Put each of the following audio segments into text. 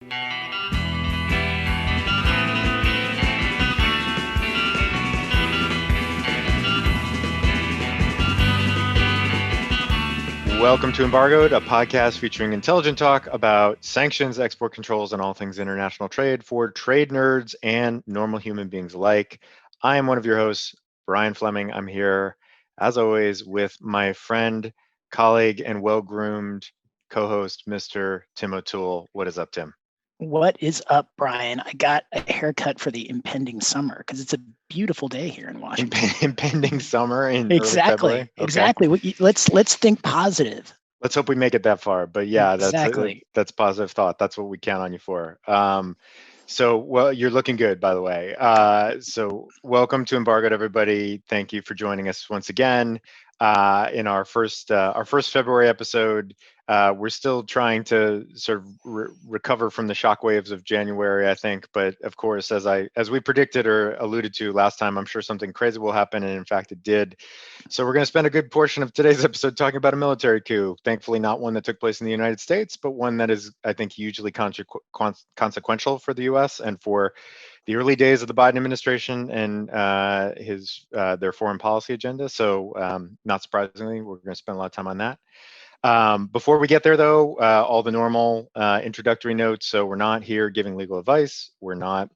Welcome to Embargoed, a podcast featuring intelligent talk about sanctions, export controls, and all things international trade for trade nerds and normal human beings alike. I am one of your hosts, Brian Fleming. I'm here, as always, with my friend, colleague, and well-groomed co-host, Mr. Tim O'Toole. What is up, Tim? What is up, Brian? I got a haircut for the impending summer because it's a beautiful day here in Washington. Impending summer in early February. Okay. Exactly. Let's think positive. Let's hope we make it that far. But yeah, exactly. That's positive thought. That's what we count on you for. So you're looking good, by the way. So welcome to Embargoed, everybody. Thank you for joining us once again in our first February episode. We're still trying to sort of recover from the shockwaves of January, I think. But of course, as we predicted or alluded to last time, I'm sure something crazy will happen, and in fact, it did. So we're going to spend a good portion of today's episode talking about a military coup. Thankfully, not one that took place in the United States, but one that is, I think, hugely consequential for the U.S. and for the early days of the Biden administration and their foreign policy agenda. So not surprisingly, we're going to spend a lot of time on that. Before we get there, though, all the normal introductory notes. So we're not here giving legal advice. We're not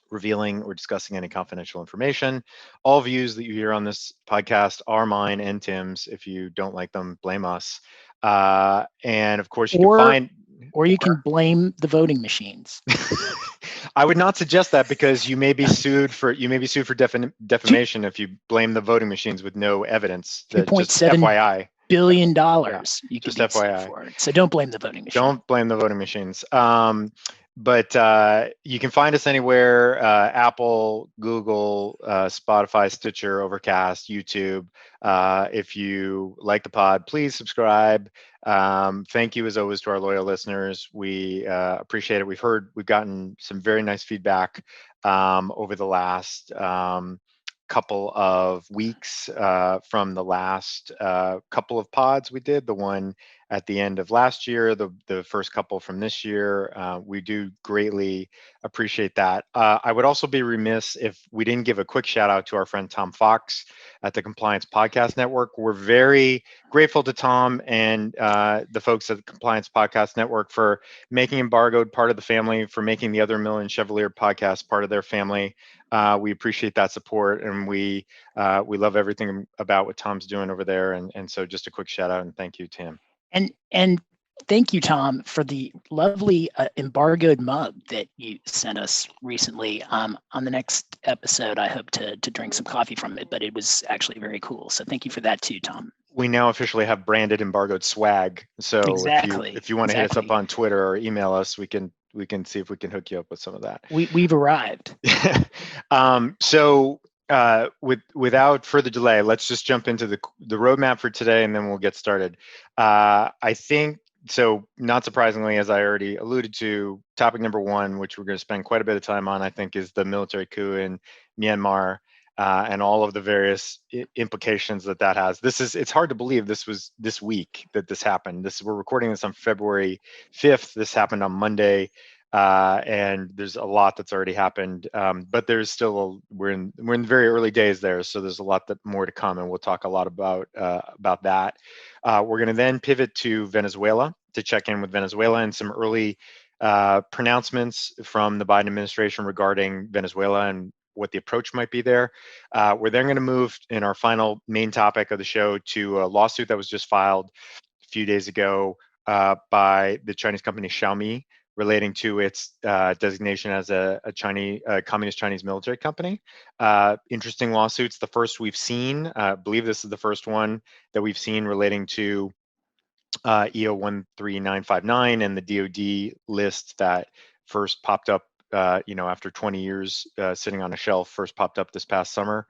revealing or discussing any confidential information. All views that you hear on this podcast are mine and Tim's. If you don't like them, blame us. And of course, you can blame the voting machines. I would not suggest that because you may be sued for defamation if you blame the voting machines with no evidence. Just FYI. $1 billion you just FYI. For it. So don't blame the voting machines. Don't blame the voting machines. But you can find us anywhere: Apple, Google, Spotify, Stitcher, Overcast, YouTube. If you like the pod, please subscribe. Thank you as always to our loyal listeners. We appreciate it. We've gotten some very nice feedback over the last couple of weeks from the last couple of pods we did, the one at the end of last year, the first couple from this year. We do greatly appreciate that. I would also be remiss if we didn't give a quick shout out to our friend Tom Fox at the Compliance Podcast Network. We're very grateful to Tom and the folks at the Compliance Podcast Network for making Embargoed part of the family, for making the Other Mill and Chevalier podcast part of their family. We appreciate that support, and we love everything about what Tom's doing over there. And so just a quick shout out and thank you to him. And thank you, Tom, for the lovely embargoed mug that you sent us recently. On the next episode, I hope to drink some coffee from it, but it was actually very cool. So thank you for that too, Tom. We now officially have branded embargoed swag. So if you want to hit us up on Twitter or email us, we can see if we can hook you up with some of that. We've arrived. So without further delay, let's just jump into the roadmap for today, and then we'll get started. I think, so not surprisingly, as I already alluded to, topic number one, which we're going to spend quite a bit of time on, I think, is the military coup in Myanmar and all of the various implications that has. It's hard to believe this was this week that this happened. We're recording this on February 5th. This happened on Monday. And there's a lot that's already happened, but there's still we're in the very early days there, so there's a lot more to come, and we'll talk a lot about that. We're going to then pivot to Venezuela to check in with Venezuela and some early pronouncements from the Biden administration regarding Venezuela and what the approach might be there. We're then going to move in our final main topic of the show to a lawsuit that was just filed a few days ago by the Chinese company Xiaomi, relating to its designation as a communist Chinese military company. Interesting lawsuits, the first we've seen. I believe this is the first one that we've seen relating to EO 13959 and the DoD list that first popped up after 20 years sitting on a shelf, first popped up this past summer.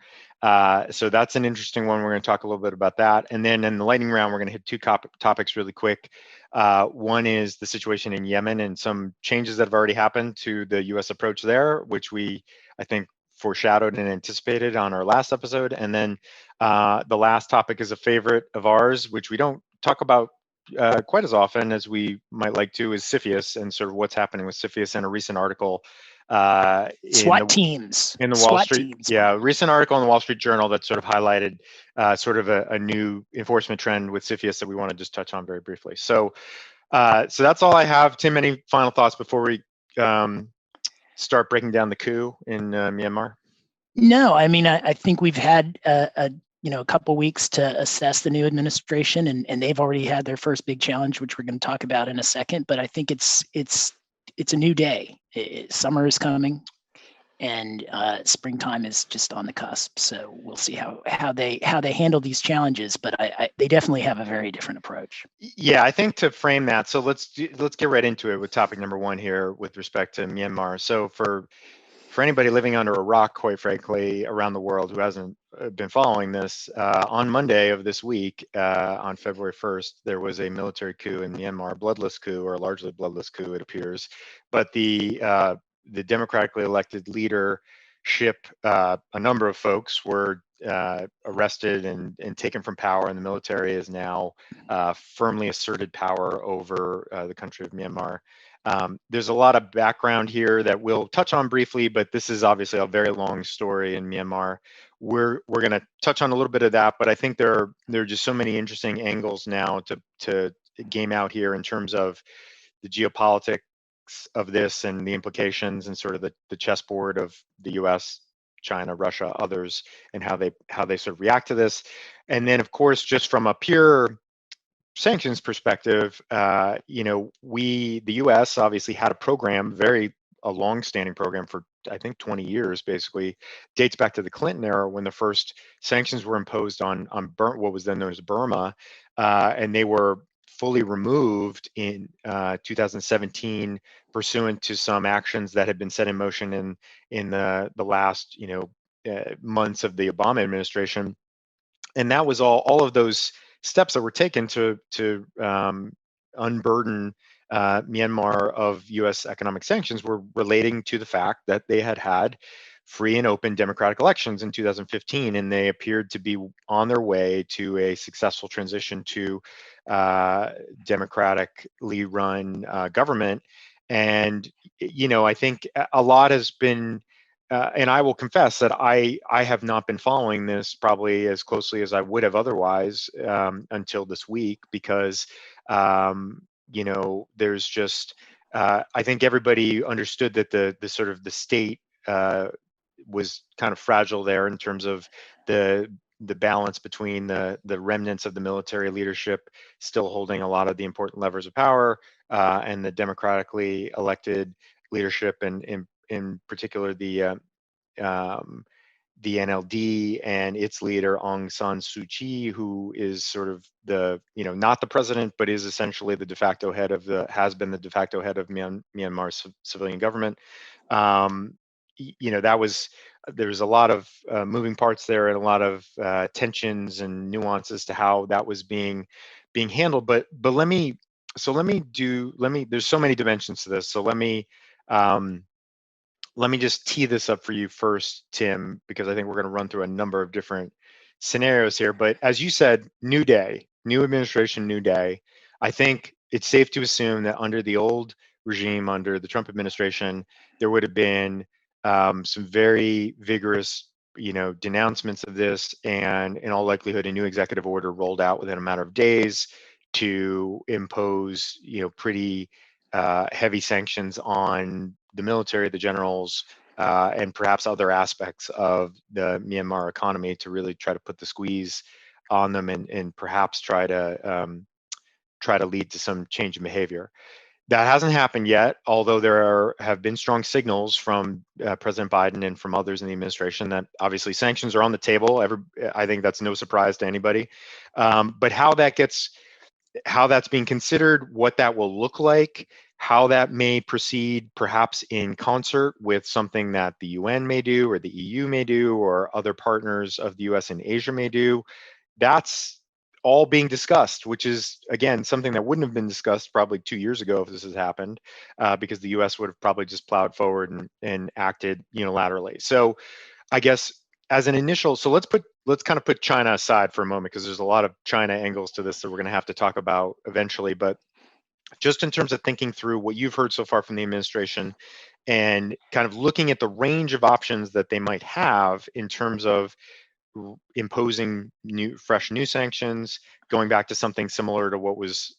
So that's an interesting one. We're going to talk a little bit about that. And then in the lightning round, we're going to hit two topics really quick. One is the situation in Yemen and some changes that have already happened to the U.S. approach there, which we, I think, foreshadowed and anticipated on our last episode. And then the last topic is a favorite of ours, which we don't talk about quite as often as we might like to is CFIUS and sort of what's happening with CFIUS, and a recent article SWAT teams. in the Wall SWAT Street, teams. recent article in the Wall Street Journal that sort of highlighted sort of a new enforcement trend with CFIUS that we want to just touch on very briefly. So, so that's all I have. Tim, any final thoughts before we start breaking down the coup in Myanmar? No, I mean, I think we've had a couple weeks to assess the new administration, and they've already had their first big challenge, which we're going to talk about in a second. But I think it's a new day. Summer is coming, and springtime is just on the cusp. So we'll see how they handle these challenges. But they definitely have a very different approach. Yeah, I think to frame that, so let's get right into it with topic number one here with respect to Myanmar. So for anybody living under a rock, quite frankly, around the world who hasn't been following this, on Monday of this week, on February 1st, there was a military coup in Myanmar, a bloodless coup, or a largely bloodless coup, it appears. But the democratically elected leadership, a number of folks were arrested and taken from power, and the military is now firmly asserted power over the country of Myanmar. There's a lot of background here that we'll touch on briefly, but this is obviously a very long story in Myanmar. We're going to touch on a little bit of that, but I think there are just so many interesting angles now to game out here in terms of the geopolitics of this and the implications and sort of the chessboard of the U.S., China, Russia, others, and how they sort of react to this. And then, of course, just from a pure sanctions perspective, the U.S. obviously had a program, a long-standing program for I think 20 years, basically dates back to the Clinton era when the first sanctions were imposed on what was then known as Burma, and they were fully removed in 2017 pursuant to some actions that had been set in motion in the last months of the Obama administration. And that was all of those steps that were taken to unburden Myanmar of U.S. economic sanctions were relating to the fact that they had free and open democratic elections in 2015, and they appeared to be on their way to a successful transition to democratically run government. And I think a lot has been. And I will confess that I have not been following this probably as closely as I would have otherwise until this week, because there's just I think everybody understood that the sort of the state was kind of fragile there in terms of the balance between the remnants of the military leadership still holding a lot of the important levers of power, and the democratically elected leadership, and in particular the NLD and its leader Aung San Suu Kyi, who is sort of not the president, but is essentially the de facto head of has been the de facto head of Myanmar's civilian government. There was a lot of moving parts there and a lot of tensions and nuances to how that was being handled. But there's so many dimensions to this. So let me just tee this up for you first, Tim, because I think we're going to run through a number of different scenarios here. But as you said, new day, new administration, new day. I think it's safe to assume that under the old regime, under the Trump administration, there would have been some very vigorous, denouncements of this, and in all likelihood, a new executive order rolled out within a matter of days to impose, pretty heavy sanctions on the military, the generals, and perhaps other aspects of the Myanmar economy to really try to put the squeeze on them and perhaps try to lead to some change in behavior. That hasn't happened yet, although there have been strong signals from President Biden and from others in the administration that obviously sanctions are on the table. I think that's no surprise to anybody. But how that's being considered, what that will look like, how that may proceed perhaps in concert with something that the UN may do or the EU may do or other partners of the US and Asia may do, that's all being discussed, which is, again, something that wouldn't have been discussed probably 2 years ago if this has happened, because the US would have probably just plowed forward and acted unilaterally. So I guess as an initial, so let's put let's kind of put China aside for a moment, because there's a lot of China angles to this that we're going to have to talk about eventually. But just in terms of thinking through what you've heard so far from the administration and kind of looking at the range of options that they might have in terms of imposing fresh new sanctions, going back to something similar to what was,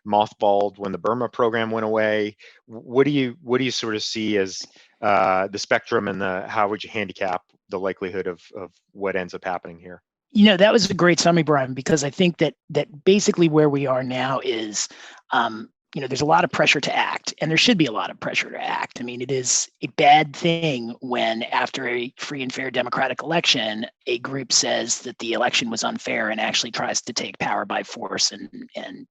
mothballed when the Burma program went away. What do you sort of see as the spectrum, and how would you handicap the likelihood of what ends up happening here? That was a great summary, Brian, because I think that basically where we are now is, there's a lot of pressure to act, and there should be a lot of pressure to act. I mean, it is a bad thing when, after a free and fair democratic election, a group says that the election was unfair and actually tries to take power by force and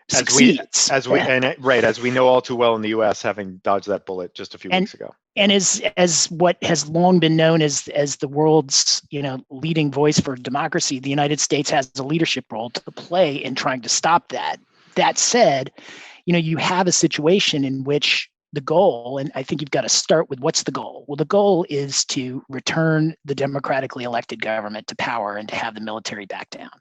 succeeds. As we know all too well in the U.S., having dodged that bullet just a few weeks ago. And as what has long been known as the world's leading voice for democracy, the United States has a leadership role to play in trying to stop that. That said, you have a situation in which the goal, and I think you've got to start with what's the goal? Well, the goal is to return the democratically elected government to power and to have the military back down.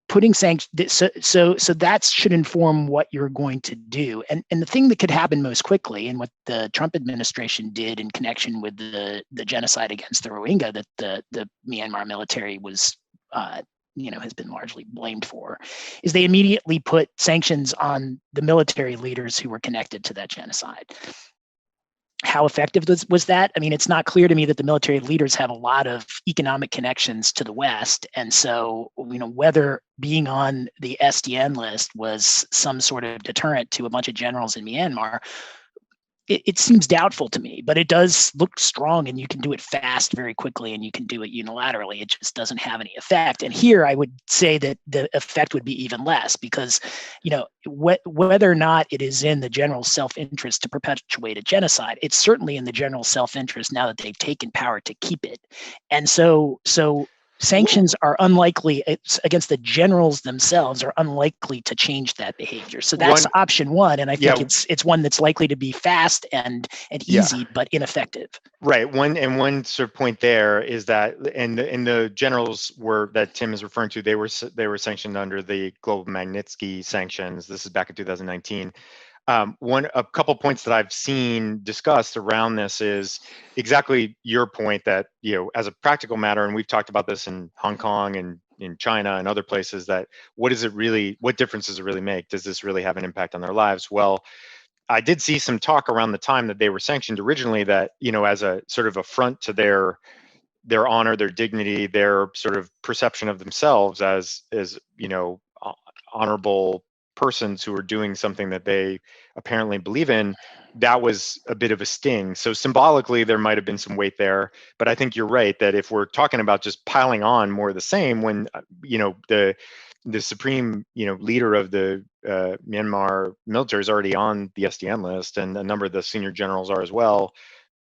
Putting sanctions, so that should inform what you're going to do. And the thing that could happen most quickly, and what the Trump administration did in connection with the genocide against the Rohingya that the Myanmar military was has been largely blamed for, is they immediately put sanctions on the military leaders who were connected to that genocide. How effective was that? I mean, it's not clear to me that the military leaders have a lot of economic connections to the West. And so, whether being on the SDN list was some sort of deterrent to a bunch of generals in Myanmar, it seems doubtful to me, but it does look strong, and you can do it fast very quickly, and you can do it unilaterally. It just doesn't have any effect. And here I would say that the effect would be even less, because, whether or not it is in the general self-interest to perpetuate a genocide, it's certainly in the general self-interest, now that they've taken power, to keep it. And so sanctions are unlikely against the generals themselves, are unlikely to change that behavior. So that's option one, and I think it's one that's likely to be fast and easy, but ineffective. Right. One sort of point there is that, and the generals that Tim is referring to, they were sanctioned under the Global Magnitsky sanctions. This is back in 2019. A couple points that I've seen discussed around this is exactly your point, that, as a practical matter, and we've talked about this in Hong Kong and in China and other places, that what difference does it really make? Does this really have an impact on their lives? Well, I did see some talk around the time that they were sanctioned originally that, as a sort of affront to their honor, their dignity, their sort of perception of themselves as honorable persons who are doing something that they apparently believe in, that was a bit of a sting. So symbolically, there might have been some weight there. But I think you're right that if we're talking about just piling on more of the same, when the supreme leader of the Myanmar military is already on the SDN list, and a number of the senior generals are as well,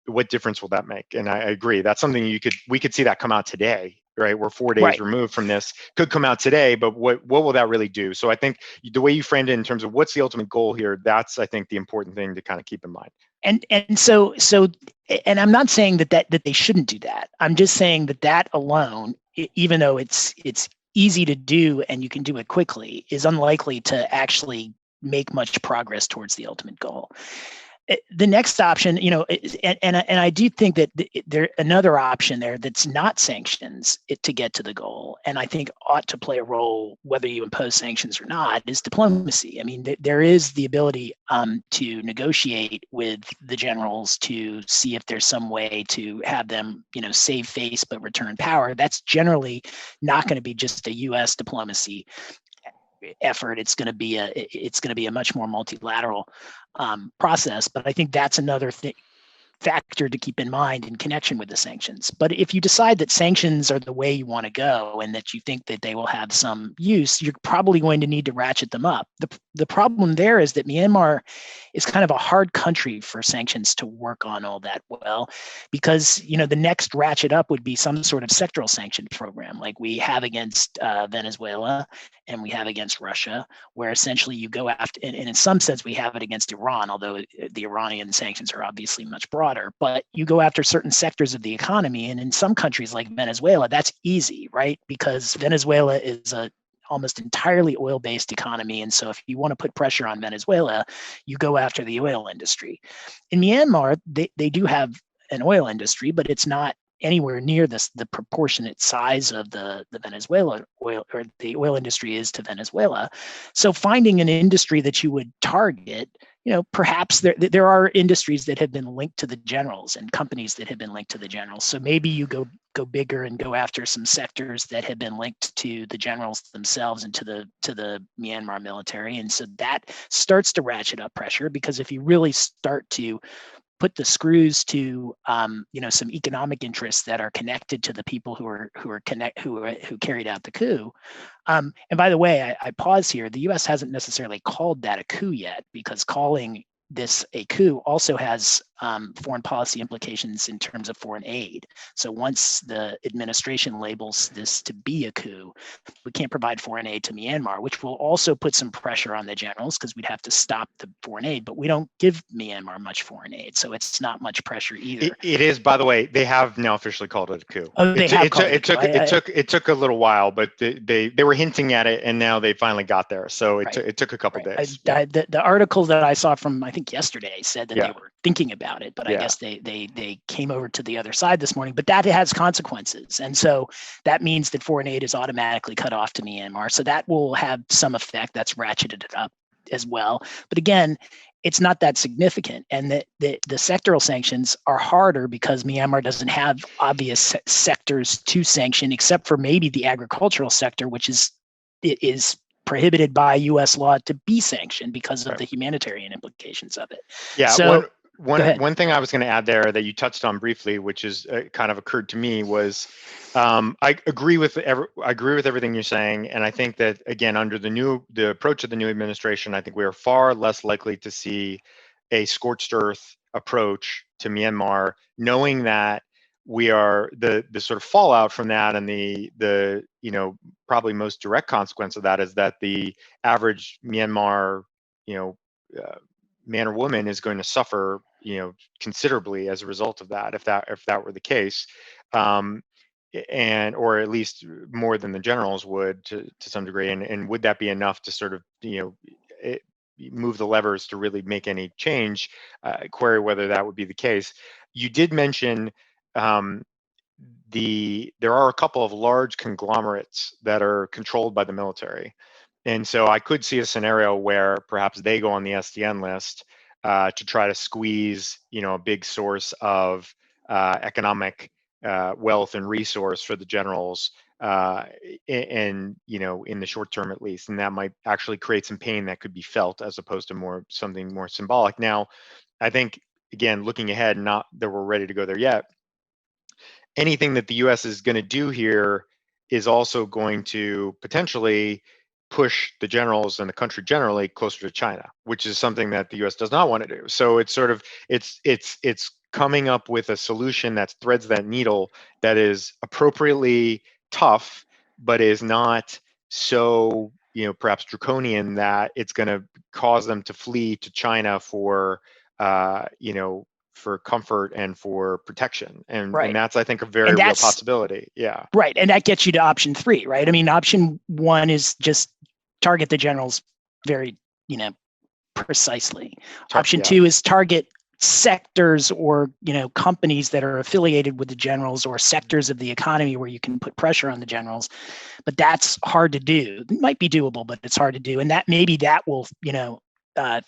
what difference will that make? And I agree, that's something we could see that come out today. Right, we're 4 days removed from this. Could come out today, but what will that really do? So I think the way you framed it in terms of what's the ultimate goal here, that's, I think, the important thing to kind of keep in mind. And so I'm not saying that they shouldn't do that. I'm just saying that alone, even though it's easy to do and you can do it quickly, is unlikely to actually make much progress towards the ultimate goal. The next option, and I do think that there another option there that's not sanctions to get to the goal, and I think ought to play a role whether you impose sanctions or not, is diplomacy. I mean, there is the ability to negotiate with the generals to see if there's some way to have them, save face but return power. That's generally not going to be just a U.S. diplomacy effort. It's going to be a much more multilateral process. But I think that's another factor to keep in mind in connection with the sanctions. But if you decide that sanctions are the way you want to go, and that you think that they will have some use, you're probably going to need to ratchet them up. the problem there is that Myanmar is kind of a hard country for sanctions to work on all that well, because the next ratchet up would be some sort of sectoral sanction program like we have against Venezuela and we have against Russia, where essentially you go after, and in some sense we have it against Iran, although the Iranian sanctions are obviously much broader, but you go after certain sectors of the economy. And in some countries like Venezuela, that's easy, right? Because Venezuela is a almost entirely oil-based economy. And so if you want to put pressure on Venezuela, you go after the oil industry. In Myanmar, they do have an oil industry, but it's not anywhere near the proportionate size of the Venezuela oil, or the oil industry is to Venezuela. So finding an industry that you would target, perhaps there are industries that have been linked to the generals and companies that have been linked to the generals. So maybe you go bigger and go after some sectors that have been linked to the generals themselves and to the Myanmar military. And so that starts to ratchet up pressure, because if you really start to put the screws to some economic interests that are connected to the people who carried out the coup. And by the way, I pause here. The U.S. hasn't necessarily called that a coup yet, because calling this a coup also has foreign policy implications in terms of foreign aid. So once the administration labels this to be a coup, we can't provide foreign aid to Myanmar, which will also put some pressure on the generals, because we'd have to stop the foreign aid. But we don't give Myanmar much foreign aid, so it's not much pressure either. It is, by the way, they have now officially called it a coup. Oh, they have called it a coup. It took a little while, but they were hinting at it, and now they finally got there. So it took a couple days. The article that I saw from, I think yesterday, said that they were thinking about it, but I guess they came over to the other side this morning. But that has consequences, and so that means that foreign aid is automatically cut off to Myanmar. So that will have some effect. That's ratcheted it up as well. But again, it's not that significant. And the sectoral sanctions are harder because Myanmar doesn't have obvious sectors to sanction, except for maybe the agricultural sector, which is prohibited by U.S. law to be sanctioned because of the humanitarian implications of it. Yeah. So, one thing I was going to add there that you touched on briefly, which is kind of occurred to me, was I agree with everything you're saying, and I think that again, under the approach of the new administration, I think we are far less likely to see a scorched earth approach to Myanmar, knowing that we are the sort of fallout from that, and the probably most direct consequence of that is that the average Myanmar man or woman is going to suffer considerably as a result of that, if that were the case, and or at least more than the generals would to some degree, and would that be enough to sort of move the levers to really make any change? Query whether that would be the case. You did mention there are a couple of large conglomerates that are controlled by the military. And so I could see a scenario where perhaps they go on the SDN list to try to squeeze, a big source of economic wealth and resource for the generals, and in the short term at least. And that might actually create some pain that could be felt, as opposed to something more symbolic. Now, I think, again, looking ahead, not that we're ready to go there yet, anything that the U.S. is going to do here is also going to potentially push the generals and the country generally closer to China, which is something that the U.S. does not want to do. So it's sort of it's coming up with a solution that threads that needle, that is appropriately tough, but is not so perhaps draconian that it's going to cause them to flee to China for for comfort and for protection. And that's, I think, a very real possibility. Yeah. Right. And that gets you to option 3, right? I mean, option 1 is just target the generals very, precisely. Option 2 is target sectors or, companies that are affiliated with the generals, or sectors of the economy where you can put pressure on the generals. But that's hard to do. It might be doable, but it's hard to do. And that will,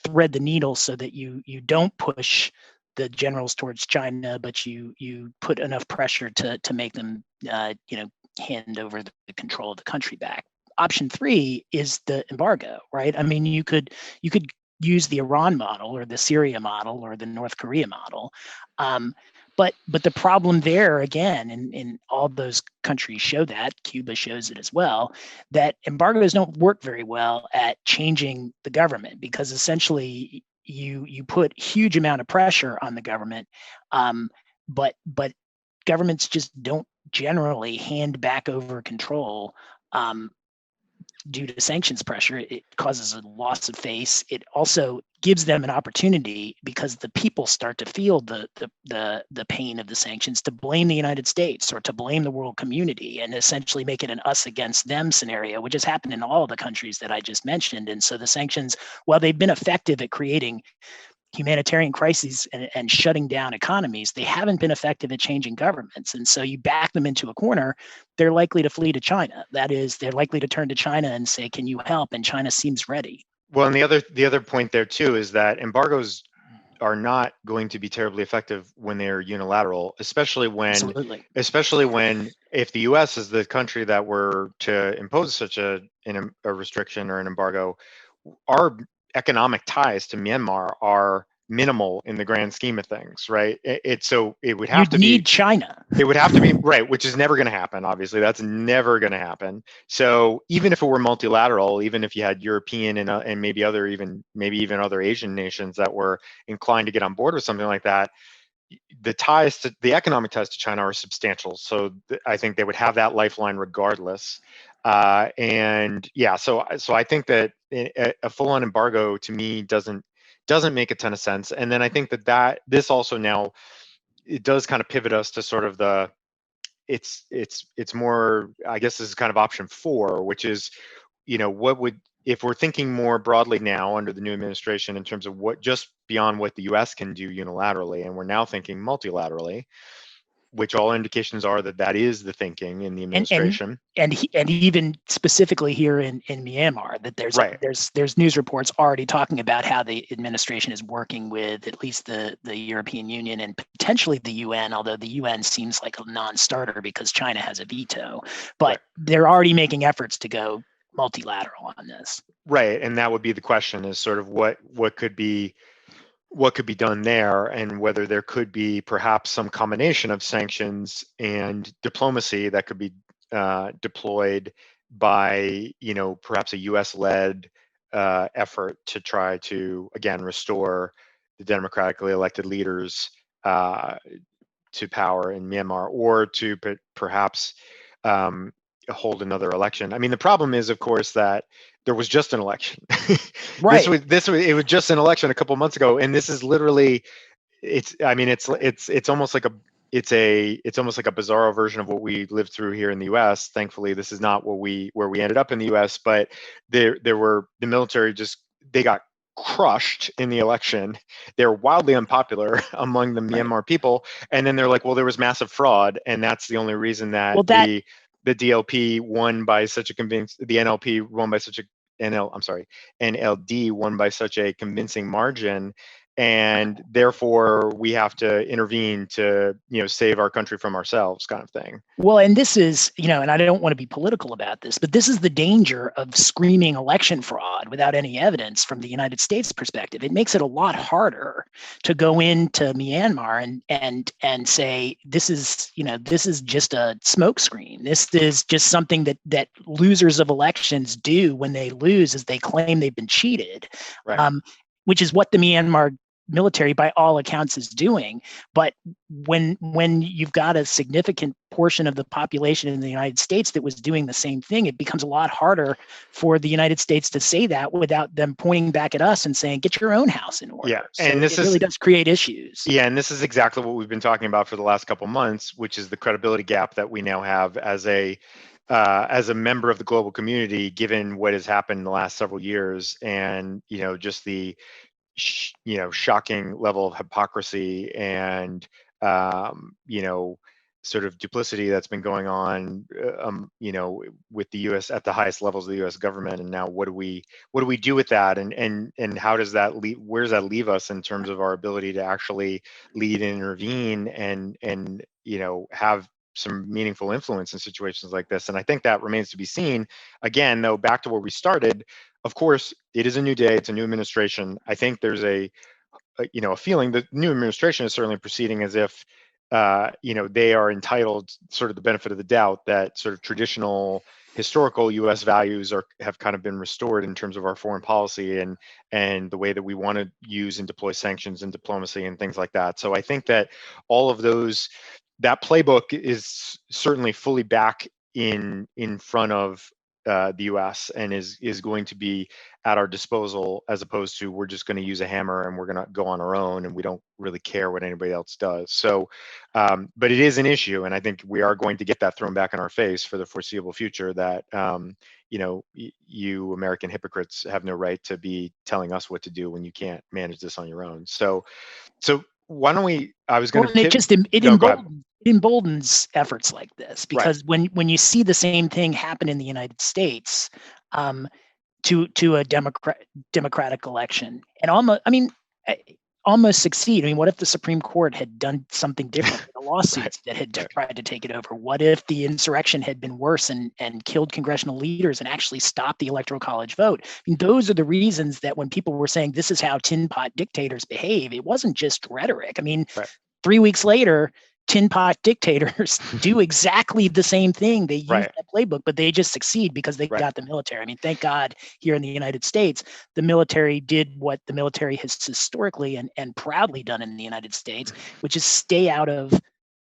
thread the needle so that you don't push the generals towards China, but you put enough pressure to make them, hand over the control of the country back. Option 3 is the embargo, right? I mean, you could use the Iran model, or the Syria model, or the North Korea model, But the problem there, again, and all those countries show that, Cuba shows it as well, that embargoes don't work very well at changing the government, because essentially you put huge amount of pressure on the government, but governments just don't generally hand back over control due to sanctions pressure. It causes a loss of face. It also gives them an opportunity, because the people start to feel the pain of the sanctions, to blame the United States or to blame the world community, and essentially make it an us against them scenario, which has happened in all the countries that I just mentioned. And so the sanctions, while they've been effective at creating humanitarian crises and shutting down economies, they haven't been effective at changing governments. And so you back them into a corner, they're likely to flee to China. That is, they're likely to turn to China and say, can you help? And China seems ready. Well, and the other point there too is that embargoes are not going to be terribly effective when they're unilateral, especially when if the U.S. is the country that were to impose such a restriction or an embargo, our economic ties to Myanmar are minimal in the grand scheme of things, right? It would have to need China. It would have to be right, which is never going to happen. Obviously, that's never going to happen. So even if it were multilateral, even if you had European and maybe even other Asian nations that were inclined to get on board with something like that, the economic ties to China are substantial. So I think they would have that lifeline regardless. And yeah, so I think that a full-on embargo to me doesn't make a ton of sense. And then I think that this also now, it does kind of pivot us to sort of it's more, I guess this is kind of option 4, which is, what would, if we're thinking more broadly now under the new administration in terms of what, just beyond what the US can do unilaterally, and we're now thinking multilaterally, which all indications are that is the thinking in the administration. And even specifically here in Myanmar, that there's news reports already talking about how the administration is working with at least the European Union and potentially the UN, although the UN seems like a non-starter because China has a veto. But they're already making efforts to go multilateral on this. Right, and that would be the question: is sort of what could be done there, and whether there could be perhaps some combination of sanctions and diplomacy that could be deployed by, perhaps a US-led effort to try to, again, restore the democratically elected leaders to power in Myanmar, or to perhaps hold another election. I mean, the problem is, of course, that there was just an election. Right. It was just an election a couple months ago, and this is literally, it's almost like it's almost like a bizarro version of what we lived through here in the US. Thankfully, this is not where we ended up in the US, but the military they got crushed in the election. They're wildly unpopular among the Myanmar people, and then they're like, well, there was massive fraud, and that's the only reason that the DLP won by such a the NLP won by such a NLD won by such a convincing margin, and therefore we have to intervene to, save our country from ourselves, kind of thing. Well, and this is, and I don't want to be political about this, but this is the danger of screaming election fraud without any evidence from the United States perspective. It makes it a lot harder to go into Myanmar and say, this is just a smokescreen. This is just something that losers of elections do when they lose, is they claim they've been cheated, right. Which is what the Myanmar military, by all accounts, is doing. But when you've got a significant portion of the population in the United States that was doing the same thing, it becomes a lot harder for the United States to say that without them pointing back at us and saying, get your own house in order. Yeah, and it really does create issues. Yeah, and this is exactly what we've been talking about for the last couple of months, which is the credibility gap that we now have as a member of the global community, given what has happened in the last several years, and just the shocking level of hypocrisy and sort of duplicity that's been going on with the US at the highest levels of the US government. And now what do we do with that, and how does that where does that leave us in terms of our ability to actually lead and intervene and have some meaningful influence in situations like this? And I think that remains to be seen. Again, though, back to where we started, of course, it is a new day. It's a new administration. I think there's a feeling that the new administration is certainly proceeding as if they are entitled sort of the benefit of the doubt that sort of traditional historical U.S. values have kind of been restored in terms of our foreign policy and the way that we want to use and deploy sanctions and diplomacy and things like that. So I think that all of that playbook is certainly fully back in front of the U.S. and is going to be at our disposal, as opposed to we're just going to use a hammer and we're going to go on our own and we don't really care what anybody else does. So, but it is an issue, and I think we are going to get that thrown back in our face for the foreseeable future. That you American hypocrites have no right to be telling us what to do when you can't manage this on your own. So why don't we? I was going to. Well, it just emboldens efforts like this, because when you see the same thing happen in the United States, to a democratic election, and almost succeed. I mean, what if the Supreme Court had done something different with the lawsuits that had tried to take it over? What if the insurrection had been worse and killed congressional leaders and actually stopped the Electoral College vote? I mean, those are the reasons that when people were saying this is how tin pot dictators behave, it wasn't just rhetoric. I mean, 3 weeks later, tin pot dictators do exactly the same thing. They use that playbook, but they just succeed because they got the military. I mean, thank God here in the United States, the military did what the military has historically and proudly done in the United States, which is stay out of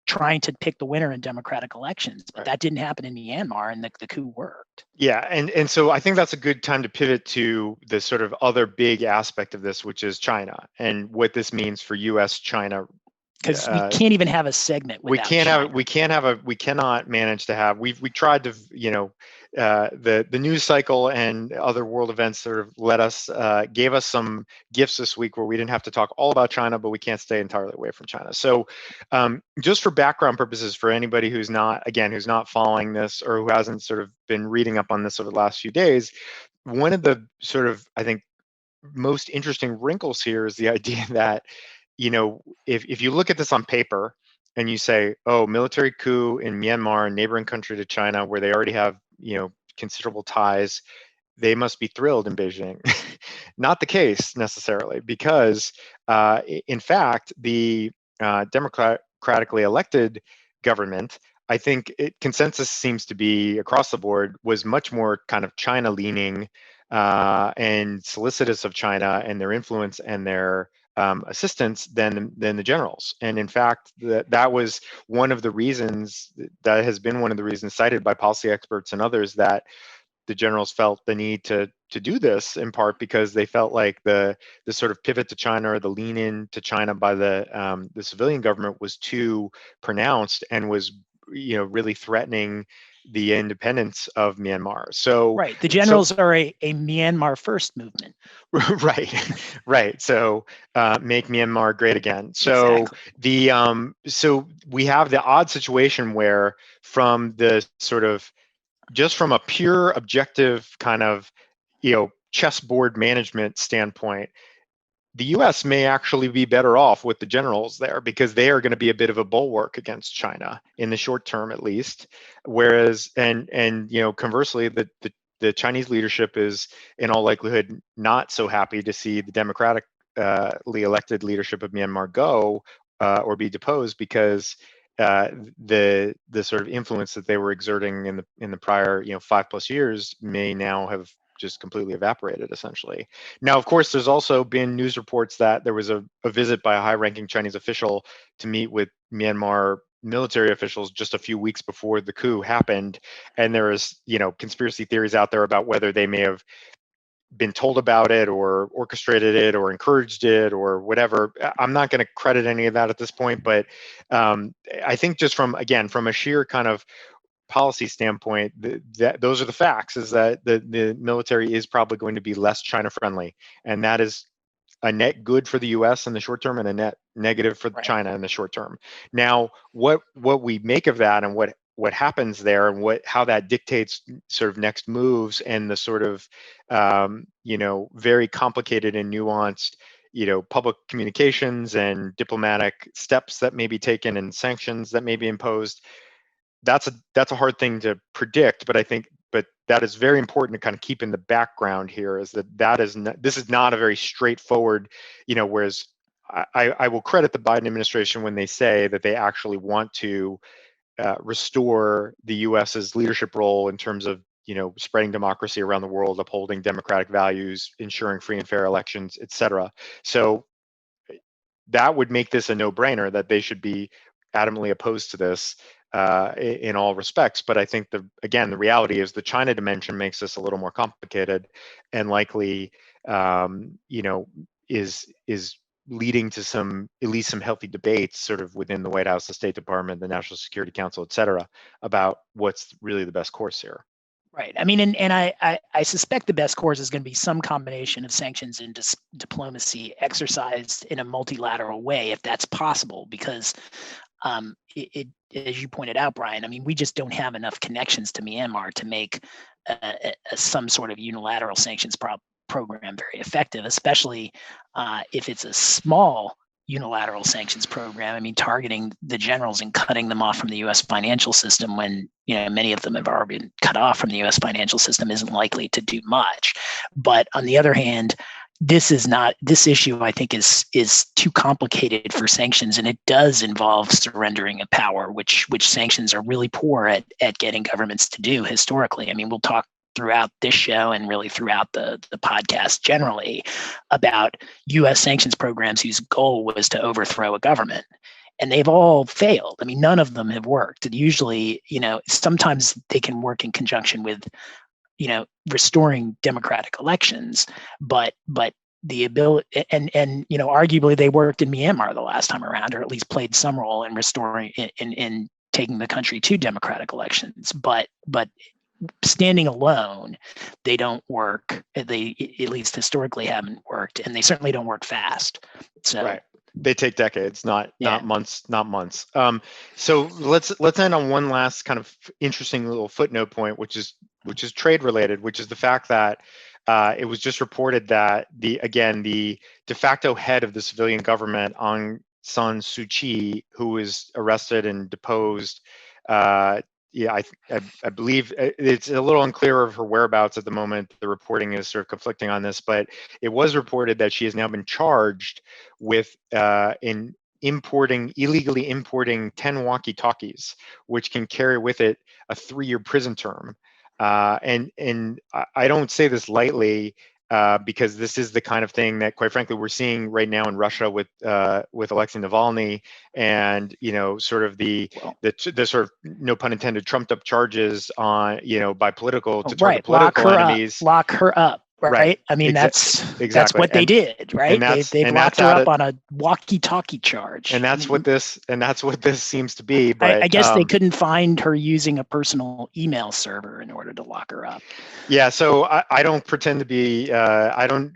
trying to pick the winner in democratic elections. But that didn't happen in Myanmar, and the coup worked. Yeah, and so I think that's a good time to pivot to the sort of other big aspect of this, which is China and what this means for U.S.-China. Because we can't even have a segment without we cannot manage to have. We tried to, the news cycle and other world events sort of gave us some gifts this week where we didn't have to talk all about China, but we can't stay entirely away from China. So just for background purposes, for anybody who's not following this or who hasn't sort of been reading up on this over the last few days, one of the sort of, I think, most interesting wrinkles here is the idea that, if you look at this on paper and you say, oh, military coup in Myanmar, a neighboring country to China, where they already have, considerable ties, they must be thrilled in Beijing. Not the case necessarily, because in fact, the democratically elected government, I think consensus seems to be across the board, was much more kind of China leaning and solicitous of China and their influence and their assistance than the generals. And in fact, that was one of the reasons, that has been one of the reasons cited by policy experts and others, that the generals felt the need to do this, in part because they felt like the sort of pivot to China, or the lean in to China by the civilian government, was too pronounced and was really threatening the independence of Myanmar. So the generals are a Myanmar first movement. Right. So make Myanmar great again. So so we have the odd situation where, from the sort of, just from a pure objective kind of, chessboard management standpoint, the U.S. may actually be better off with the generals there, because they are going to be a bit of a bulwark against China in the short term, at least. Whereas, and conversely, the Chinese leadership is in all likelihood not so happy to see the democratically elected leadership of Myanmar go or be deposed, because the sort of influence that they were exerting in the prior 5+ years may now have just completely evaporated, essentially. Now, of course, there's also been news reports that there was a visit by a high-ranking Chinese official to meet with Myanmar military officials just a few weeks before the coup happened, and there is conspiracy theories out there about whether they may have been told about it or orchestrated it or encouraged it or whatever. I'm not going to credit any of that at this point, but I think just from a sheer kind of policy standpoint, those are the facts, is that the military is probably going to be less China friendly, and that is a net good for the U.S. in the short term and a net negative for China in the short term. Now, what we make of that, and what happens there, and how that dictates sort of next moves, and the sort of very complicated and nuanced public communications and diplomatic steps that may be taken and sanctions that may be imposed, that's a hard thing to predict. But I think that is very important to kind of keep in the background here, is this is not a very straightforward, whereas I will credit the Biden administration when they say that they actually want to restore the U.S.'s leadership role in terms of spreading democracy around the world, upholding democratic values, ensuring free and fair elections, et cetera. So that would make this a no-brainer that they should be adamantly opposed to this in all respects. But I think the reality is the China dimension makes this a little more complicated, and likely is leading to at least some healthy debates sort of within the White House, the State Department, the National Security Council, et cetera, about what's really the best course here. Right. I mean, and I suspect the best course is going to be some combination of sanctions and diplomacy exercised in a multilateral way, if that's possible, because as you pointed out, Brian, I mean, we just don't have enough connections to Myanmar to make some sort of unilateral sanctions program very effective, especially if it's a small unilateral sanctions program. I mean, targeting the generals and cutting them off from the U.S. financial system when many of them have already been cut off from the U.S. financial system isn't likely to do much. But on the other hand, this issue, I think, is too complicated for sanctions, and it does involve surrendering of power, which sanctions are really poor at getting governments to do historically. I mean, we'll talk throughout this show and really throughout the podcast generally about U.S. sanctions programs whose goal was to overthrow a government. And they've all failed. I mean, none of them have worked. And usually, sometimes they can work in conjunction with, restoring democratic elections, but the ability and arguably they worked in Myanmar the last time around, or at least played some role in restoring in taking the country to democratic elections. But standing alone, they don't work. They at least historically haven't worked, and they certainly don't work fast. So right. They take decades, not months, So let's end on one last kind of interesting little footnote point, which is trade related, which is the fact that it was just reported that the de facto head of the civilian government, Aung San Suu Kyi, who was arrested and deposed. I believe it's a little unclear of her whereabouts at the moment. The reporting is sort of conflicting on this, but it was reported that she has now been charged with illegally importing 10 walkie-talkies, which can carry with it a 3-year prison term. And I don't say this lightly, because this is the kind of thing that, quite frankly, we're seeing right now in Russia with Alexei Navalny, and sort of the sort of, no pun intended, trumped up charges on by political to target political enemies. Lock her up. Right. I mean, that's what they did, right? They've locked her up on a walkie-talkie charge. And that's what this seems to be. But I guess they couldn't find her using a personal email server in order to lock her up. Yeah. So I don't pretend to be. I don't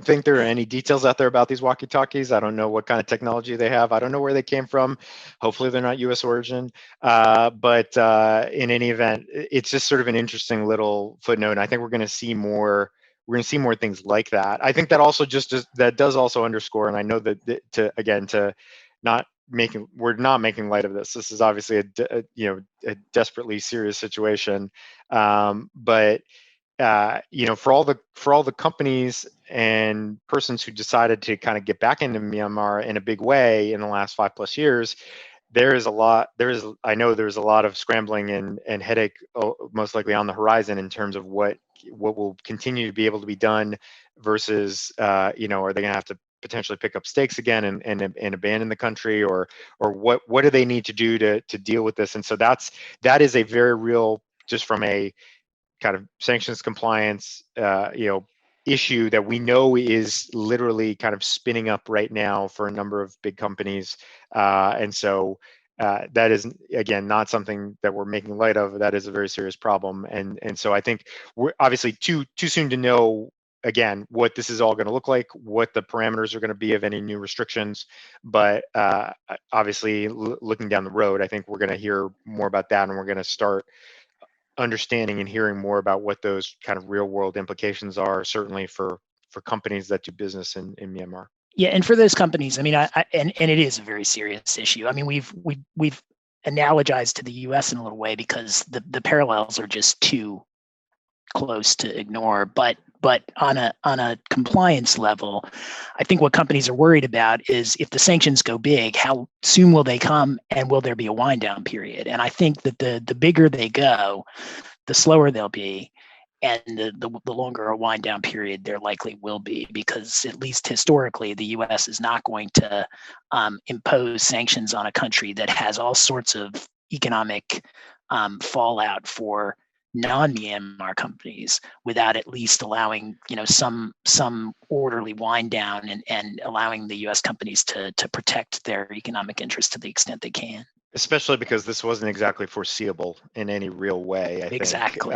think there are any details out there about these walkie-talkies. I don't know what kind of technology they have. I don't know where they came from. Hopefully, they're not U.S. origin. But in any event, it's just sort of an interesting little footnote. And I think we're going to see more. We're going to see more things like that. I think that also that does also underscore, and I know that we're not making light of this. This is obviously a desperately serious situation. But for all the companies and persons who decided to kind of get back into Myanmar in a big way in the last 5+ years, I know there's a lot of scrambling and headache, most likely on the horizon, in terms of what will continue to be able to be done versus, are they going to have to potentially pick up stakes again and abandon the country, or what do they need to do to deal with this? And so that is a very real, just from a kind of sanctions compliance, issue that we know is literally kind of spinning up right now for a number of big companies. And so that is, again, not something that we're making light of. That is a very serious problem. And so I think we're obviously too soon to know, again, what this is all going to look like, what the parameters are going to be of any new restrictions. But obviously, looking down the road, I think we're going to hear more about that, and we're going to start understanding and hearing more about what those kind of real world implications are, certainly for companies that do business in Myanmar. Yeah, and for those companies, I mean, and it is a very serious issue. I mean, we've analogized to the U.S. in a little way because the parallels are just too close to ignore. But But on a compliance level, I think what companies are worried about is if the sanctions go big, how soon will they come, and will there be a wind down period? And I think that the bigger they go, the slower they'll be, and the longer a wind down period there likely will be, because at least historically, the U.S. is not going to impose sanctions on a country that has all sorts of economic fallout for non-Myanmar companies without at least allowing some orderly wind down and allowing the U.S. companies to protect their economic interests to the extent they can. Especially because this wasn't exactly foreseeable in any real way, I think. Exactly.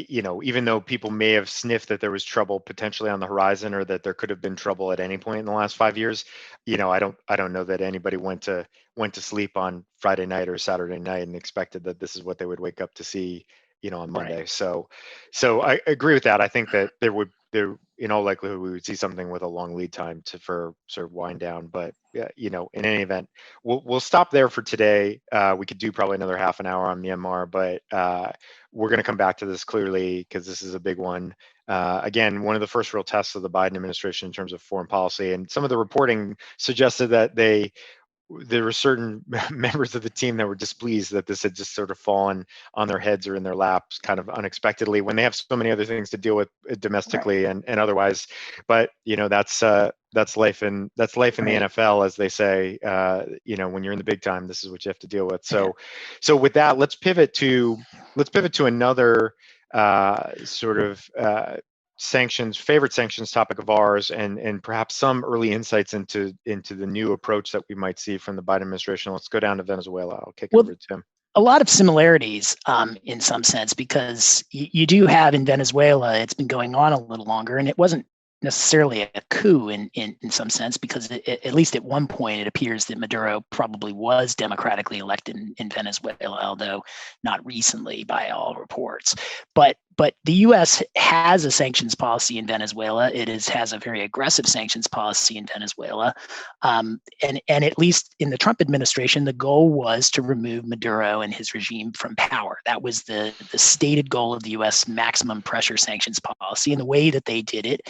Even though people may have sniffed that there was trouble potentially on the horizon, or that there could have been trouble at any point in the last 5 years, I don't know that anybody went to sleep on Friday night or Saturday night and expected that this is what they would wake up to see, on Monday. Right. So I agree with that. I think that there in all likelihood, we would see something with a long lead time for sort of wind down. But in any event, we'll stop there for today. We could do probably another half an hour on Myanmar, but we're going to come back to this clearly because this is a big one. Again, one of the first real tests of the Biden administration in terms of foreign policy, and some of the reporting suggested that there were certain members of the team that were displeased that this had just sort of fallen on their heads or in their laps kind of unexpectedly when they have so many other things to deal with domestically and otherwise. But that's life in the NFL, as they say. When you're in the big time, this is what you have to deal with. So with that, let's pivot to another sort of favorite sanctions topic of ours, and perhaps some early insights into the new approach that we might see from the Biden administration. Let's go down to Venezuela. I'll kick it over to Tim. A lot of similarities in some sense, because you do have in Venezuela, it's been going on a little longer, and it wasn't necessarily a coup in some sense, because at least at one point it appears that Maduro probably was democratically elected in Venezuela, although not recently by all reports. But the U.S. has a sanctions policy in Venezuela. It has a very aggressive sanctions policy in Venezuela, and at least in the Trump administration, the goal was to remove Maduro and his regime from power. That was the stated goal of the U.S. maximum pressure sanctions policy, and the way that they did it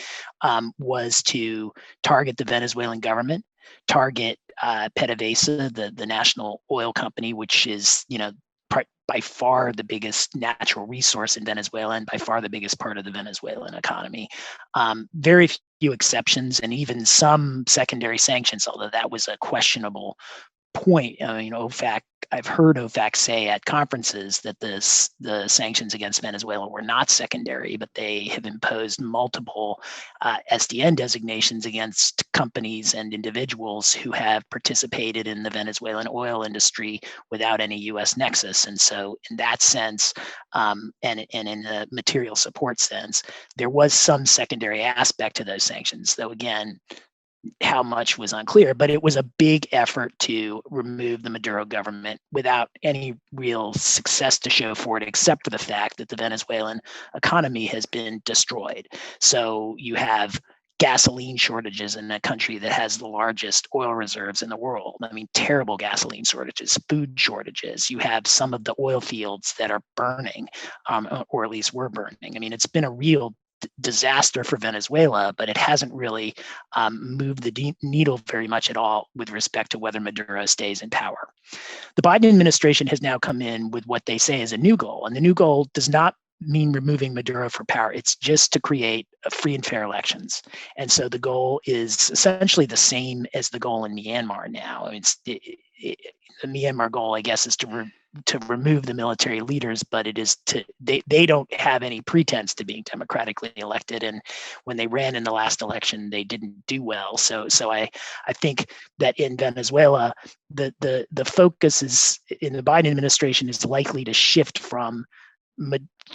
was to target the Venezuelan government, target PDVSA, the national oil company, which is by far the biggest natural resource in Venezuela and by far the biggest part of the Venezuelan economy. Very few exceptions, and even some secondary sanctions, although that was a questionable point. I've heard OFAC say at conferences that the sanctions against Venezuela were not secondary, but they have imposed multiple SDN designations against companies and individuals who have participated in the Venezuelan oil industry without any U.S. nexus. And so in that sense, and in the material support sense, there was some secondary aspect to those sanctions, though again, how much was unclear, but it was a big effort to remove the Maduro government without any real success to show for it, except for the fact that the Venezuelan economy has been destroyed. So you have gasoline shortages in a country that has the largest oil reserves in the world. I mean, terrible gasoline shortages, food shortages. You have some of the oil fields that are burning, or at least were burning. I mean, it's been a real disaster for Venezuela, but it hasn't really moved the needle very much at all with respect to whether Maduro stays in power. The Biden administration has now come in with what they say is a new goal, and the new goal does not mean removing Maduro from power. It's just to create free and fair elections. And so the goal is essentially the same as the goal in Myanmar now. I mean, the Myanmar goal, I guess, is to remove the military leaders, but it is they don't have any pretense to being democratically elected. And when they ran in the last election, they didn't do well. So I think that in Venezuela, the focus is in the Biden administration is likely to shift from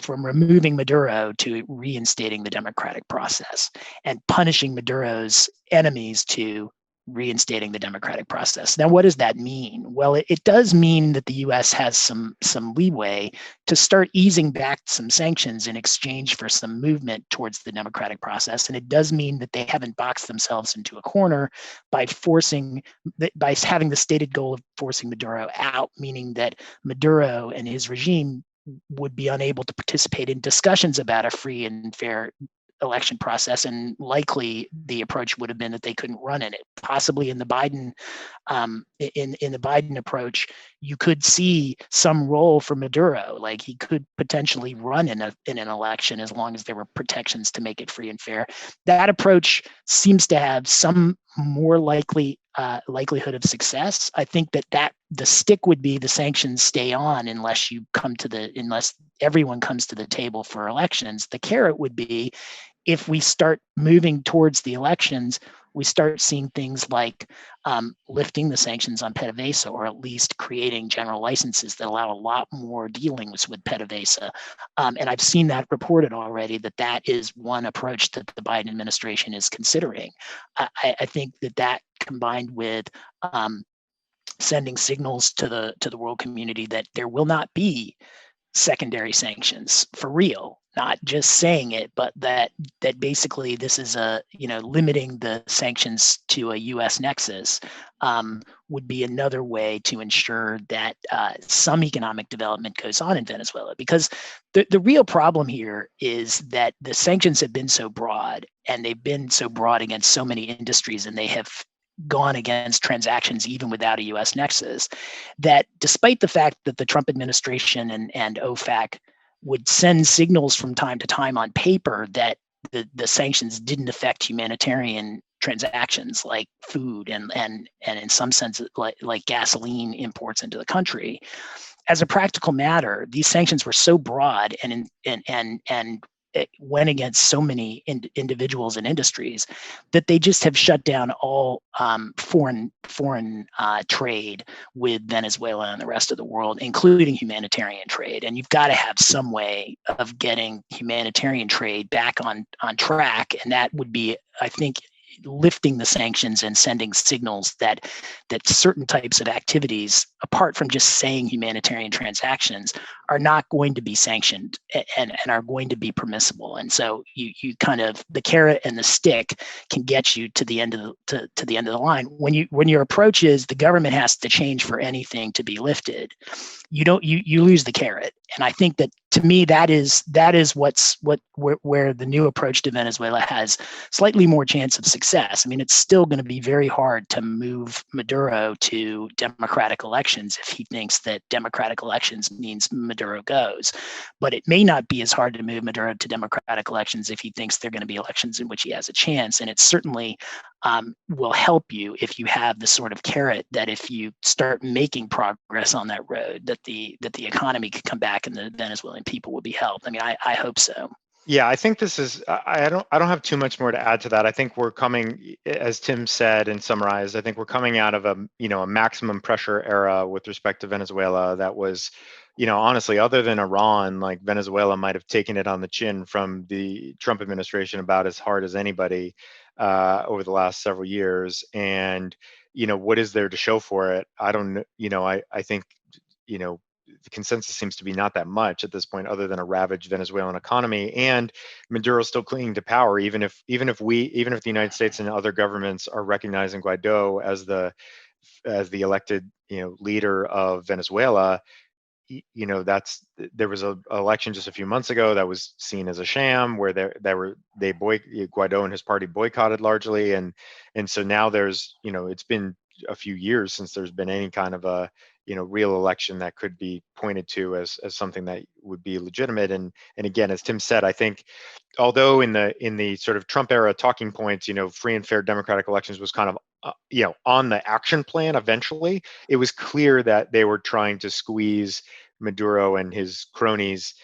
removing Maduro to reinstating the democratic process, and punishing Maduro's enemies to reinstating the democratic process. Now, what does that mean? Well, it does mean that the U.S. has some leeway to start easing back some sanctions in exchange for some movement towards the democratic process. And it does mean that they haven't boxed themselves into a corner by having the stated goal of forcing Maduro out, meaning that Maduro and his regime would be unable to participate in discussions about a free and fair election process, and likely the approach would have been that they couldn't run in it. Possibly in the Biden in the Biden approach, you could see some role for Maduro. Like he could potentially run in an election as long as there were protections to make it free and fair. That approach seems to have some more likelihood of success. I think that the stick would be the sanctions stay on unless everyone comes to the table for elections. The carrot would be if we start moving towards the elections, we start seeing things like lifting the sanctions on PDVSA, or at least creating general licenses that allow a lot more dealings with PDVSA. And I've seen that reported already, that is one approach that the Biden administration is considering. I think that combined with sending signals to the world community that there will not be secondary sanctions for real, not just saying it, but that basically this is limiting the sanctions to a U.S. nexus would be another way to ensure that some economic development goes on in Venezuela. Because the real problem here is that the sanctions have been so broad, and they've been so broad against so many industries, and they have gone against transactions even without a U.S. nexus, that despite the fact that the Trump administration and OFAC would send signals from time to time on paper that the sanctions didn't affect humanitarian transactions like food and in some sense like gasoline imports into the country, as a practical matter, these sanctions were so broad and it went against so many individuals and industries that they just have shut down all foreign trade with Venezuela and the rest of the world, including humanitarian trade. And you've got to have some way of getting humanitarian trade back on track, and that would be, I think, lifting the sanctions and sending signals that certain types of activities, apart from just saying humanitarian transactions, are not going to be sanctioned and are going to be permissible. And so you kind of, the carrot and the stick can get you to the end of the line. When your approach is the government has to change for anything to be lifted, you lose the carrot. And I think that, to me, that is where the new approach to Venezuela has slightly more chance of success. I mean, it's still going to be very hard to move Maduro to democratic elections if he thinks that democratic elections means Maduro goes. But it may not be as hard to move Maduro to democratic elections if he thinks they're going to be elections in which he has a chance. And it certainly will help you if you have the sort of carrot that if you start making progress on that road, that the economy could come back and the Venezuelan people will be helped. I mean, I hope so. Yeah, I think this is, I don't have too much more to add to that. I think we're coming, as Tim said and summarized, I think we're coming out of a maximum pressure era with respect to Venezuela that was, honestly, other than Iran, like Venezuela might have taken it on the chin from the Trump administration about as hard as anybody over the last several years. And, what is there to show for it? I don't know, I think, the consensus seems to be not that much at this point, other than a ravaged Venezuelan economy, and Maduro still clinging to power. Even if the United States and other governments are recognizing Guaido as the elected leader of Venezuela, there was an election just a few months ago that was seen as a sham, where Guaido and his party boycotted largely, and so now there's it's been a few years since there's been any kind of a real election that could be pointed to as something that would be legitimate. And again, as Tim said, I think although in the sort of Trump era talking points, free and fair democratic elections was kind of on the action plan eventually, it was clear that they were trying to squeeze Maduro and his cronies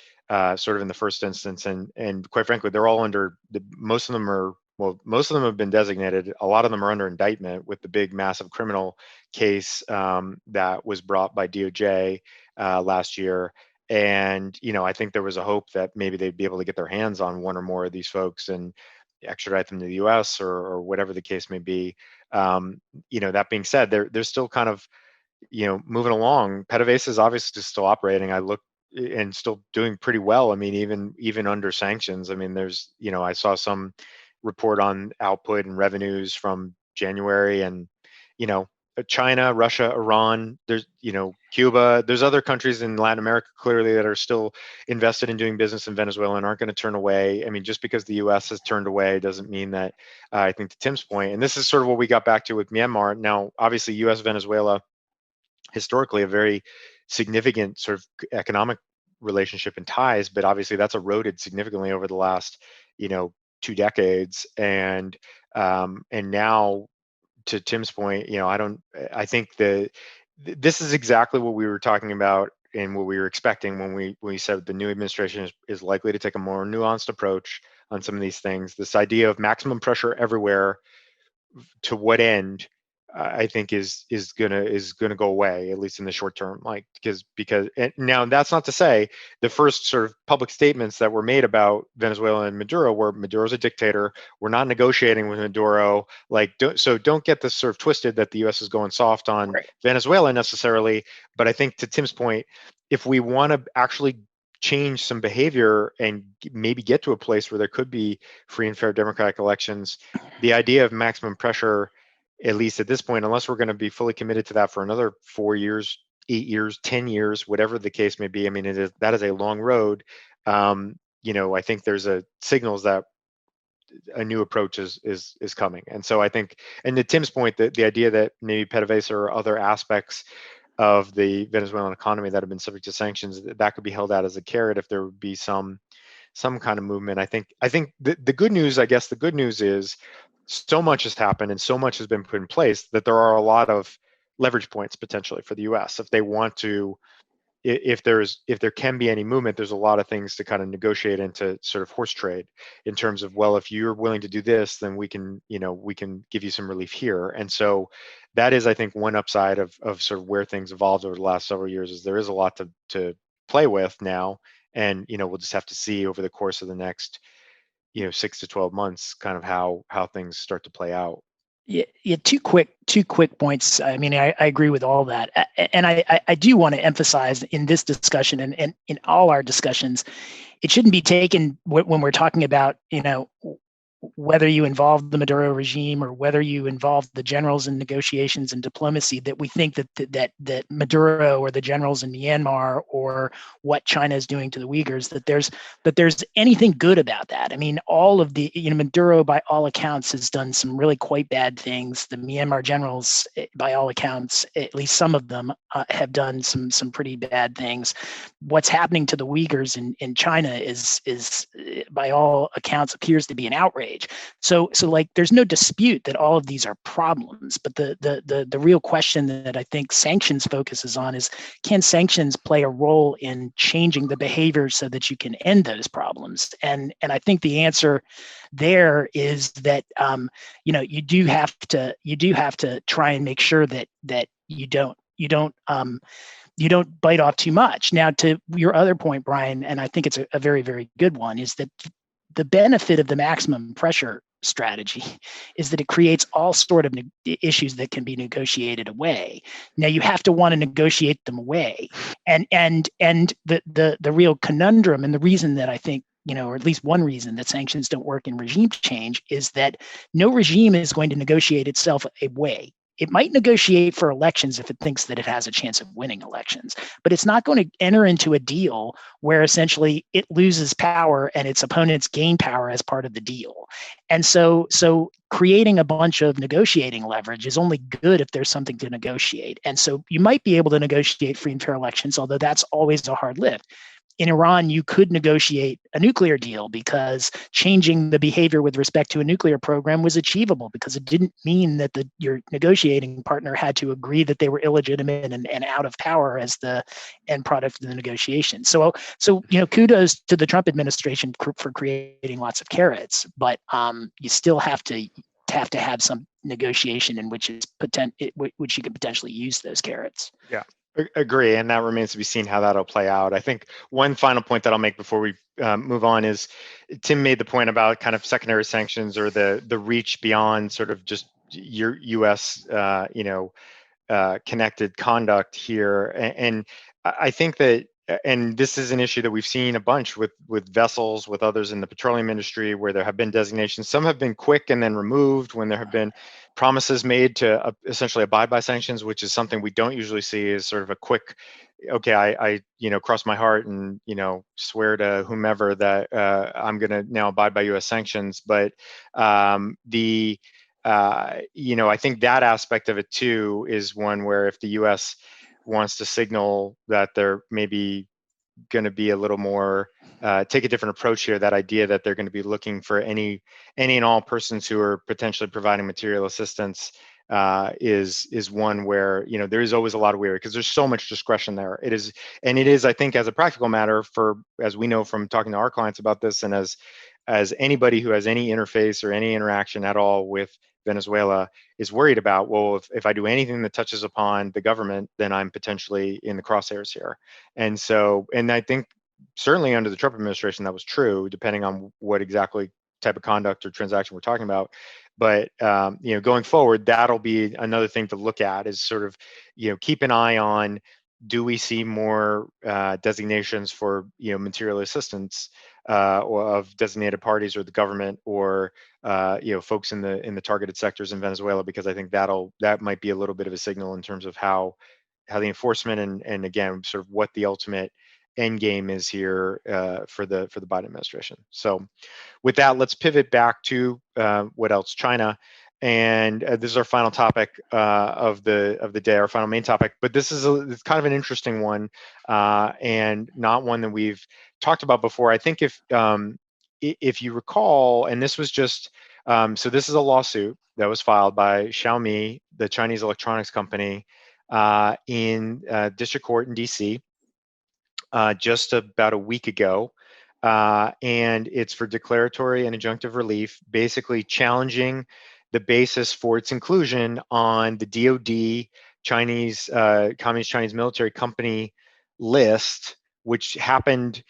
sort of in the first instance, and quite frankly, they're all under most of them have been designated. A lot of them are under indictment with the big, massive criminal case that was brought by DOJ last year. And, I think there was a hope that maybe they'd be able to get their hands on one or more of these folks and extradite them to the US or whatever the case may be. That being said, they're still kind of, moving along. PDVSA is obviously still operating. I looked and still doing pretty well. I mean, even under sanctions, I mean, there's, I saw some report on output and revenues from January, and China, Russia, Iran, there's, Cuba, there's other countries in Latin America clearly that are still invested in doing business in Venezuela and aren't going to turn away. I mean, just because the US has turned away doesn't mean that, I think to Tim's point, and this is sort of what we got back to with Myanmar. Now, obviously, US Venezuela, historically a very significant sort of economic relationship and ties, but obviously that's eroded significantly over the last, 2 decades. And now, to Tim's point, I think this is exactly what we were talking about and what we were expecting when we said the new administration is likely to take a more nuanced approach on some of these things. This idea of maximum pressure everywhere, to what end, I think is gonna go away, at least in the short term. Like, because and now that's not to say the first sort of public statements that were made about Venezuela and Maduro were Maduro's a dictator. We're not negotiating with Maduro. Like, don't get this sort of twisted that the U.S. is going soft on Right. Venezuela necessarily. But I think to Tim's point, if we want to actually change some behavior and maybe get to a place where there could be free and fair democratic elections, the idea of maximum pressure, at least at this point, unless we're going to be fully committed to that for another 4 years, 8 years, 10 years, whatever the case may be. I mean, that is a long road. I think there's signals that a new approach is coming. And so I think, and to Tim's point, the idea that maybe PDVSA or other aspects of the Venezuelan economy that have been subject to sanctions, that could be held out as a carrot if there would be some kind of movement. I think the good news, I guess the good news is, so much has happened and so much has been put in place that there are a lot of leverage points potentially for the US if they want to. If there can be any movement, there's a lot of things to kind of negotiate into sort of horse trade in terms of, well, if you're willing to do this, then we can give you some relief here. And so that is, I think, one upside of sort of where things evolved over the last several years, is there is a lot to play with now. And we'll just have to see over the course of the next 6 to 12 months kind of how things start to play out. Yeah, two quick points. I mean, I agree with all that, and I do want to emphasize in this discussion and in all our discussions, it shouldn't be taken when we're talking about whether you involve the Maduro regime or whether you involve the generals in negotiations and diplomacy, that we think that Maduro or the generals in Myanmar or what China is doing to the Uyghurs, that there's anything good about that. I mean, all of the Maduro, by all accounts, has done some really quite bad things. The Myanmar generals, by all accounts, at least some of them, have done some pretty bad things. What's happening to the Uyghurs in China is by all accounts appears to be an outrage. So like, there's no dispute that all of these are problems, but the real question that I think sanctions focuses on is, can sanctions play a role in changing the behavior so that you can end those problems? And I think the answer there is that you do have to try and make sure that you don't bite off too much. Now, to your other point, Brian, and I think it's a very, very good one, is that the benefit of the maximum pressure strategy is that it creates all sort of issues that can be negotiated away. Now, you have to want to negotiate them away, and the real conundrum, and the reason that I think, or at least one reason that sanctions don't work in regime change, is that no regime is going to negotiate itself away. It might negotiate for elections if it thinks that it has a chance of winning elections, but it's not going to enter into a deal where essentially it loses power and its opponents gain power as part of the deal. And so creating a bunch of negotiating leverage is only good if there's something to negotiate. And so you might be able to negotiate free and fair elections, although that's always a hard lift. In Iran, you could negotiate a nuclear deal because changing the behavior with respect to a nuclear program was achievable, because it didn't mean that your negotiating partner had to agree that they were illegitimate and out of power as the end product of the negotiation. So kudos to the Trump administration for creating lots of carrots, but you still have to have some negotiation in which which you could potentially use those carrots. Yeah. Agree, and that remains to be seen how that'll play out. I think one final point that I'll make before we move on is, Tim made the point about kind of secondary sanctions, or the reach beyond sort of just your U.S. Connected conduct here, and I think that and this is an issue that we've seen a bunch with vessels, with others in the petroleum industry, where there have been designations. Some have been quick and then removed when there have been promises made to essentially abide by sanctions, which is something we don't usually see, is sort of a quick, okay, I cross my heart and swear to whomever that I'm going to now abide by U.S. sanctions. But I think that aspect of it too is one where if the U.S. wants to signal that they're maybe going to be a little more take a different approach here, that idea that they're going to be looking for any and all persons who are potentially providing material assistance is one where there is always a lot of weary, because there's so much discretion there. It is, I think, as a practical matter, as we know from talking to our clients about this, and as anybody who has any interface or any interaction at all with Venezuela is worried about, well, if I do anything that touches upon the government, then I'm potentially in the crosshairs here. And so, and I think certainly under the Trump administration, that was true, depending on what exactly type of conduct or transaction we're talking about. But going forward, that'll be another thing to look at, is sort of keep an eye on, do we see more designations for material assistance or of designated parties or the government, or folks in the targeted sectors in Venezuela, because I think that might be a little bit of a signal in terms of how the enforcement and again sort of what the ultimate end game is here for the Biden administration. So with that, let's pivot back to what else? China. And this is our final topic of the day, our final main topic. But this is it's kind of an interesting one, and not one that we've talked about before. I think if you recall, and this was just so this is a lawsuit that was filed by Xiaomi, the Chinese electronics company, in district court in DC just about a week ago. And it's for declaratory and injunctive relief, basically challenging the basis for its inclusion on the DoD Chinese Communist Chinese military company list, which happened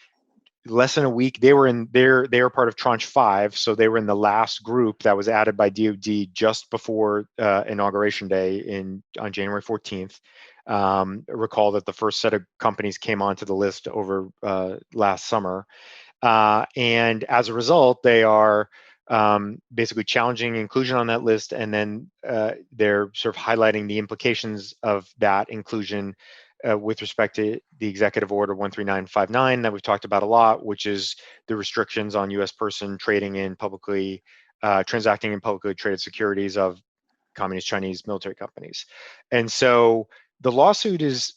less than a week. They were part of Tranche 5, so they were in the last group that was added by DoD just before Inauguration Day on January 14th. Recall that the first set of companies came onto the list over last summer. And as a result, they are basically challenging inclusion on that list, and then they're sort of highlighting the implications of that inclusion with respect to the Executive Order 13959 that we've talked about a lot, which is the restrictions on U.S. person trading in transacting in publicly traded securities of Communist Chinese military companies. And so the lawsuit is,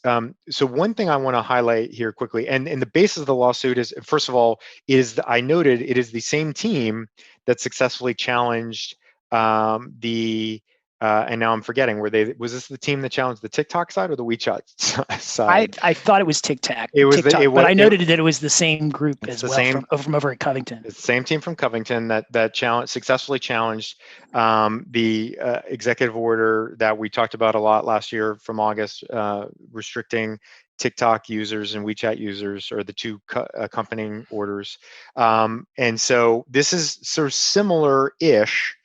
so one thing I want to highlight here quickly, and the basis of the lawsuit is, first of all, I noted it is the same team that successfully challenged and now I'm forgetting, was this the team that challenged the TikTok side or the WeChat side? I thought it was TikTok. But I noted that it was the same group as well from over at Covington. It's the same team from Covington that successfully challenged the executive order that we talked about a lot last year from August, restricting TikTok users and WeChat users, or the two accompanying orders. And so this is sort of similar-ish,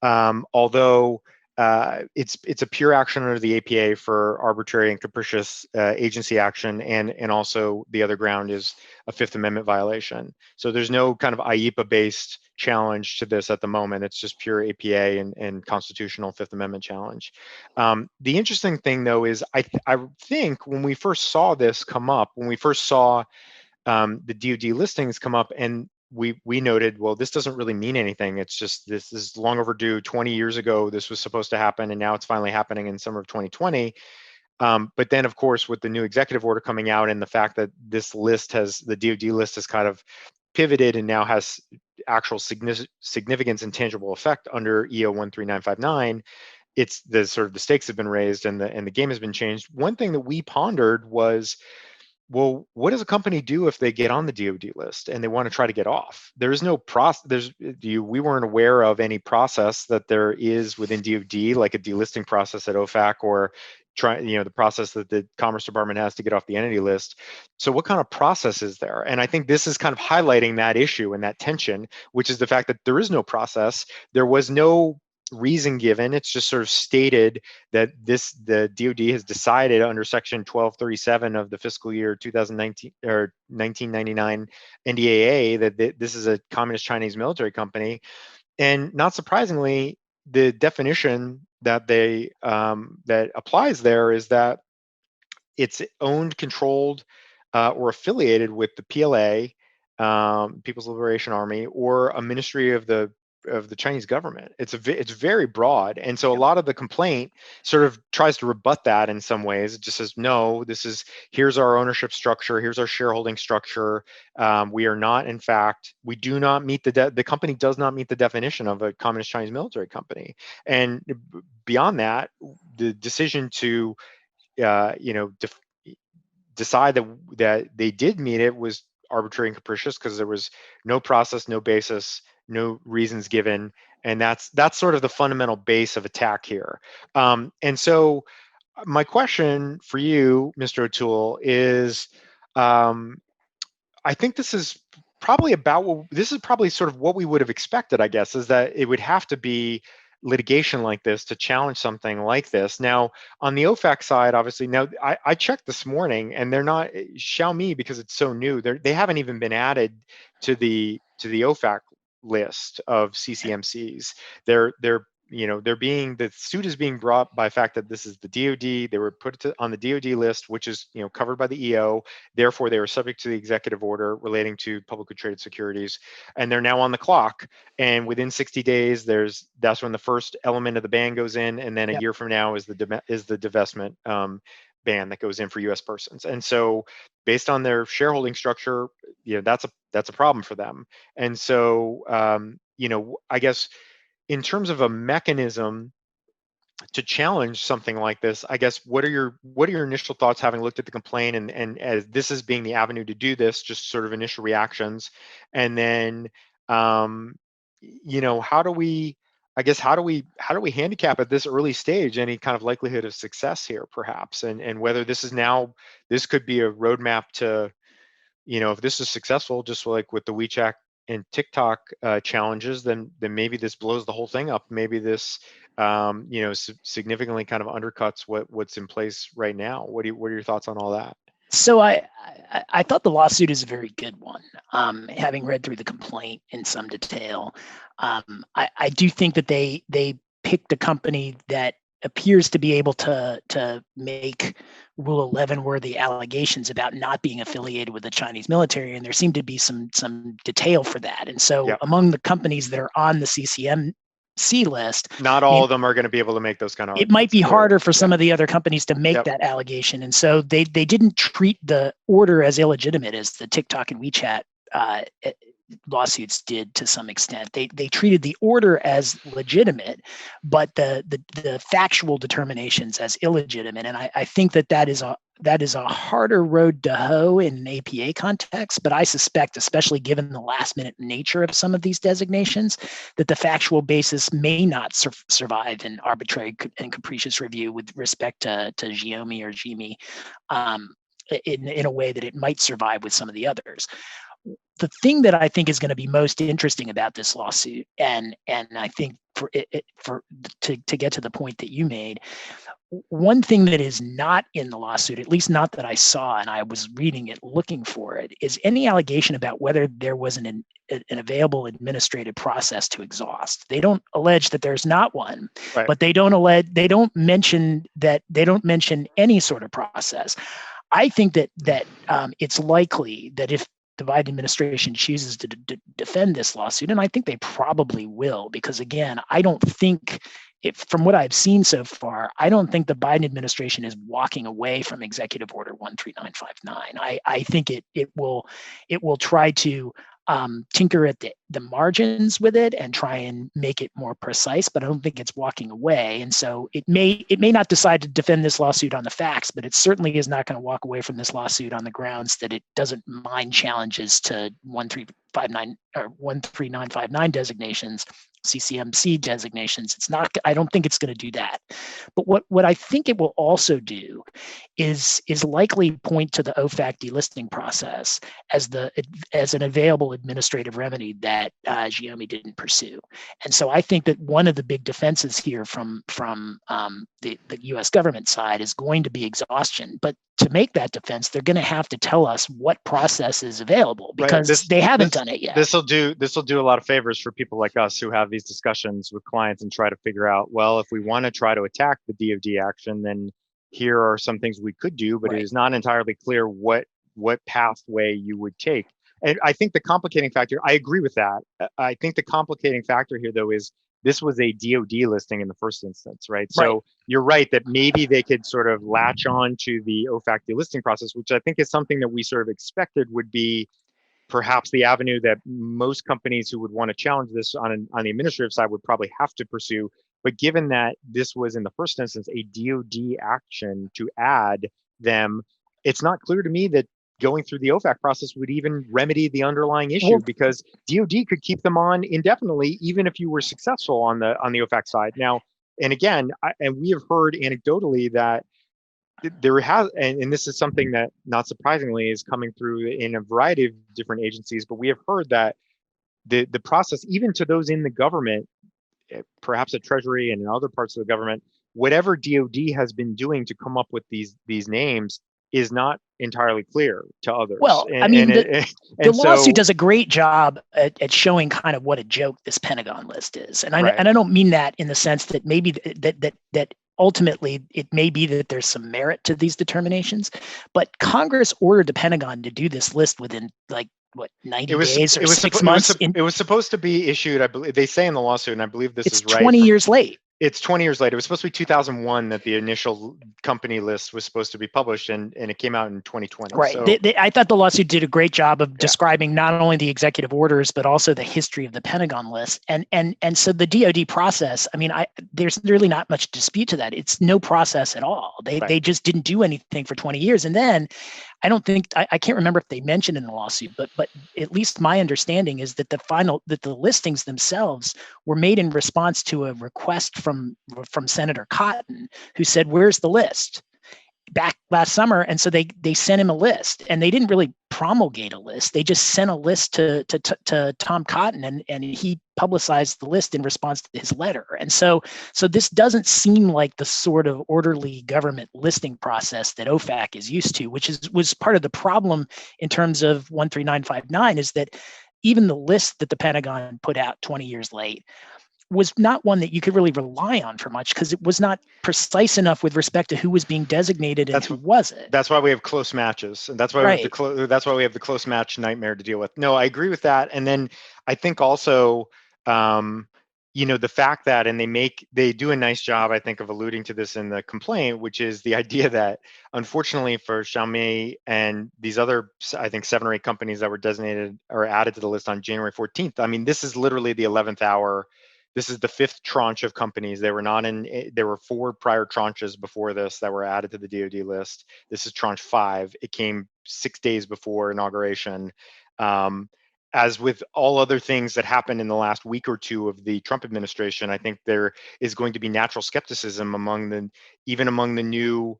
although it's a pure action under the APA for arbitrary and capricious agency action, and also the other ground is a Fifth Amendment violation. So there's no kind of IEPA-based challenge to this at the moment. It's just pure APA and constitutional Fifth Amendment challenge. The interesting thing, though, is I think when we first saw this come up, when we first saw the DoD listings come up, and we noted, well, this doesn't really mean anything. It's just, this is long overdue. 20 years ago, this was supposed to happen, and now it's finally happening in summer of 2020. But then, of course, with the new executive order coming out, and the fact that this list the DoD list has kind of pivoted and now has actual significance and tangible effect under EO 13959, it's the stakes have been raised, and the game has been changed. One thing that we pondered was, well, what does a company do if they get on the DoD list and they want to try to get off? There is no process. We weren't aware of any process that there is within DoD, like a delisting process at OFAC, or the process that the Commerce Department has to get off the entity list. So what kind of process is there? And I think this is kind of highlighting that issue and that tension, which is the fact that there is no process. There was no reason given. It's just sort of stated that the DoD has decided under Section 1237 of the fiscal year 2019 or 1999 NDAA that this is a communist Chinese military company. And not surprisingly, the definition that that applies there is that it's owned, controlled, or affiliated with the PLA, People's Liberation Army, or a ministry of the Chinese government. It's very broad, and so a lot of the complaint sort of tries to rebut that in some ways. It just says, no, here's our ownership structure, here's our shareholding structure. We are not, in fact, we do not meet the company does not meet the definition of a communist Chinese military company. And beyond that, the decision to decide that they did meet it was arbitrary and capricious because there was no process, no basis, no reasons given, and that's sort of the fundamental base of attack here. And so, my question for you, Mr. O'Toole, is, I think this is probably sort of what we would have expected, I guess, is that it would have to be litigation like this to challenge something like this. Now, on the OFAC side, obviously, now I checked this morning, and they're not Xiaomi, because it's so new. They haven't even been added to the OFAC list of CCMCs. The suit is being brought by the fact that this is the DoD. They were put on the DoD list, which is covered by the EO. Therefore, they were subject to the executive order relating to publicly traded securities, and they're now on the clock. And within 60 days, that's when the first element of the ban goes in, and then a year from now is the divestment ban that goes in for U.S. persons. And so, based on their shareholding structure, that's a problem for them. And so, I guess, in terms of a mechanism to challenge something like this, I guess, what are your initial thoughts, having looked at the complaint and as this is being the avenue to do this, just sort of initial reactions, and then how do we handicap at this early stage any kind of likelihood of success here, perhaps, and whether this could be a roadmap to, if this is successful, just like with the WeChat and TikTok challenges, then maybe this blows the whole thing up. Maybe this significantly kind of undercuts what's in place right now. What are your thoughts on all that? So I thought the lawsuit is a very good one. Having read through the complaint in some detail, I do think that they picked a company that appears to be able to make Rule 11 worthy allegations about not being affiliated with the Chinese military, and there seemed to be some detail for that. And so, among the companies that are on the CCMC list, not all of them are going to be able to make those kind of arguments. It might be harder for some of the other companies to make that allegation, and so they didn't treat the order as illegitimate as the TikTok and WeChat lawsuits did to some extent. They treated the order as legitimate, but the factual determinations as illegitimate. And I think that is a harder road to hoe in an APA context. But I suspect, especially given the last minute nature of some of these designations, that the factual basis may not survive an arbitrary and capricious review with respect to Xiaomi or Xiaomi in a way that it might survive with some of the others. The thing that I think is going to be most interesting about this lawsuit, and I think to get to the point that you made, one thing that is not in the lawsuit, at least not that I saw, and I was reading it looking for it, is any allegation about whether there was an available administrative process to exhaust. They don't allege that there's not one, but they don't mention any sort of process. I think that it's likely that if the Biden administration chooses to defend this lawsuit, and I think they probably will, because again, I don't think, from what I've seen so far, I don't think the Biden administration is walking away from Executive Order 13959. I think it will try to tinker at the margins with it and try and make it more precise, but I don't think it's walking away. And so it may not decide to defend this lawsuit on the facts, but it certainly is not going to walk away from this lawsuit on the grounds that it doesn't mind challenges to 13959 designations CCMC designations. It's not. I don't think it's going to do that. But what I think it will also do is likely point to the OFAC delisting process as an available administrative remedy that Xiaomi didn't pursue. And so I think that one of the big defenses here from the U.S. government side is going to be exhaustion. But to make that defense, they're going to have to tell us what process is available, because they haven't done it yet. This will do a lot of favors for people like us who have these discussions with clients and try to figure out, well, if we want to try to attack the DoD action, then here are some things we could do, but it is not entirely clear what pathway you would take. And I think the complicating factor, I agree with that. I think the complicating factor here, though, is this was a DoD listing in the first instance, right? So you're right that maybe they could sort of latch on to the OFAC delisting process, which I think is something that we sort of expected would be perhaps the avenue that most companies who would want to challenge this on the administrative side would probably have to pursue. But given that this was in the first instance a DoD action to add them, it's not clear to me that going through the OFAC process would even remedy the underlying issue, because DoD could keep them on indefinitely, even if you were successful on the OFAC side. Now, and again, and we have heard anecdotally that there has, and this is something that, not surprisingly, is coming through in a variety of different agencies, but we have heard that the process, even to those in the government, perhaps at Treasury and in other parts of the government, whatever DoD has been doing to come up with these names is not entirely clear to others. Well, I mean, the lawsuit does a great job at showing kind of what a joke this Pentagon list is, and I don't mean that in the sense that maybe that ultimately it may be that there's some merit to these determinations, but Congress ordered the Pentagon to do this list within 90 days or 6 months. It was supposed to be issued, I believe they say in the lawsuit, and I believe this is right. It's 20 years late. It's 20 years later. It was supposed to be 2001 that the initial company list was supposed to be published, and it came out in 2020. Right. So, I thought the lawsuit did a great job of describing not only the executive orders, but also the history of the Pentagon list. And so the DoD process, I mean, there's really not much dispute to that. It's no process at all. They just didn't do anything for 20 years. And then I can't remember if they mentioned in the lawsuit, but at least my understanding is that the listings themselves were made in response to a request from Senator Cotton, who said, "Where's the list?" back last summer. And so they sent him a list, and they didn't really promulgate a list. They just sent a list to Tom Cotton, and he publicized the list in response to his letter. And so this doesn't seem like the sort of orderly government listing process that OFAC is used to, which was part of the problem in terms of 13959, is that even the list that the Pentagon put out 20 years late was not one that you could really rely on for much, because it was not precise enough with respect to who was being designated and who wasn't. That's why we have close matches, and that's why that's why we have the close match nightmare to deal with. No, I agree with that. And then I think also, the fact that, and they do a nice job, I think, of alluding to this in the complaint, which is the idea that, unfortunately for Xiaomi and these other, I think, 7 or 8 companies that were designated or added to the list on January 14th. I mean, this is literally the 11th hour. This is the 5th tranche of companies. There were 4 prior tranches before this that were added to the DoD list. This is tranche 5. It came 6 days before inauguration. As with all other things that happened in the last week or two of the Trump administration, I think there is going to be natural skepticism even among the new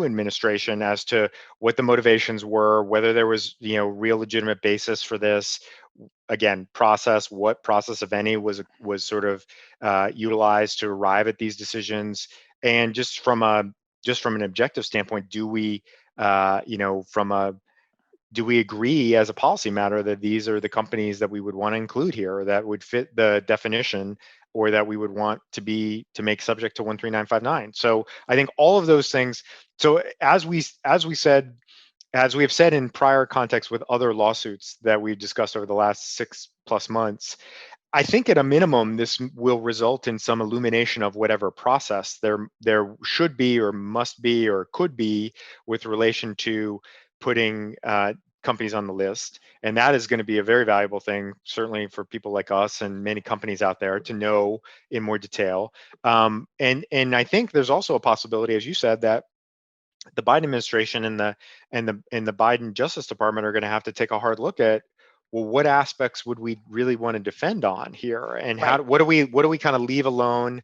administration as to what the motivations were, whether there was real legitimate basis for this. Again, what process, if any, was sort of utilized to arrive at these decisions, and just from an objective standpoint, do we agree as a policy matter that these are the companies that we would want to include here, or that would fit the definition, or that we would want to make subject to 13959? So I think all of those things. So as we have said in prior contexts with other lawsuits that we've discussed over the last 6+ months, I think at a minimum, this will result in some illumination of whatever process there should be, or must be, or could be, with relation to putting companies on the list. And that is going to be a very valuable thing, certainly for people like us and many companies out there, to know in more detail. And I think there's also a possibility, as you said, that the Biden administration and the Biden Justice Department are going to have to take a hard look at well, what aspects would we really want to defend on here, and Right. what do we kind of leave alone,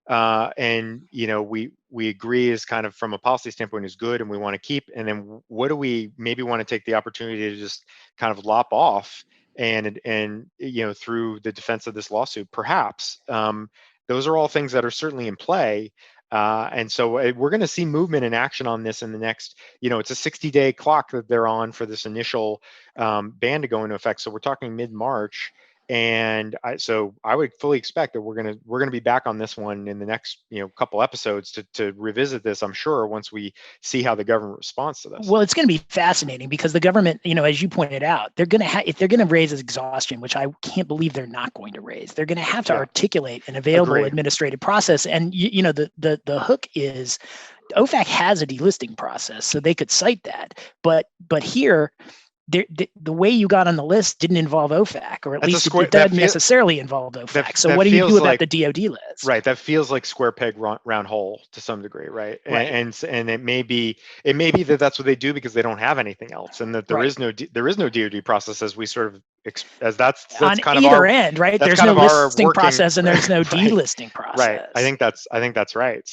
and we agree is kind of from a policy standpoint is good and we want to keep, and then what do we maybe want to take the opportunity to just kind of lop off and through the defense of this lawsuit, perhaps. Those are all things that are certainly in play. And so we're going to see movement and action on this in the next, it's a 60-day clock that they're on for this initial ban to go into effect. So we're talking mid-March. And so I would fully expect that we're gonna be back on this one in the next couple episodes to revisit this. I'm sure once we see how the government responds to this. Well, it's going to be fascinating because the government, as you pointed out, they're going to if they're going to raise exhaustion, which I can't believe they're not going to raise. They're going to have to articulate an available administrative process, and the hook is OFAC has a delisting process, so they could cite that, but here. The way you got on the list didn't involve OFAC, or at least it doesn't necessarily involve OFAC. So what do you do about the DoD list? Right, that feels like square peg round hole to some degree, right? And it may be that that's what they do because they don't have anything else, and that there is no DoD process as we sort of as that's on kind either of our end, right? There's no listing process and there's no delisting process. Right, I think that's right.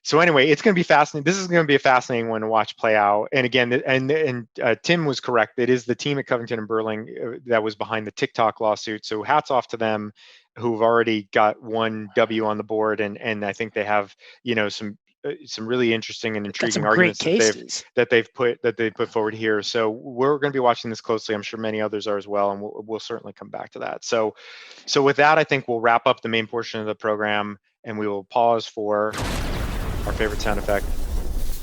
So anyway, it's going to be fascinating. This is going to be a fascinating one to watch play out. And again, and Tim was correct. It is the team at Covington and Burling that was behind the TikTok lawsuit. So hats off to them, who've already got one W on the board, and I think they have some really interesting and intriguing arguments that they've put forward here. So we're going to be watching this closely. I'm sure many others are as well, and we'll certainly come back to that. So with that, I think we'll wrap up the main portion of the program, and we will pause for our favorite sound effect,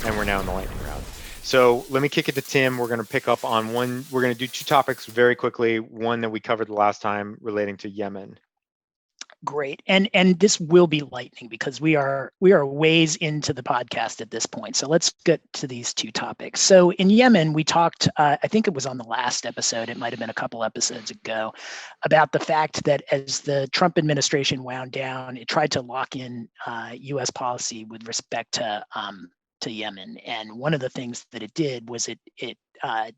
and we're now in the lightning round. So let me kick it to Tim. We're going to pick up on one. We're going to do two topics very quickly. One that we covered the last time relating to Yemen. Great, and this will be lightning because we are ways into the podcast at this point. So let's get to these two topics. So in Yemen, we talked, I think it was on the last episode, it might have been a couple episodes ago, about the fact that as the Trump administration wound down, it tried to lock in U.S. policy with respect to Yemen. And one of the things that it did was it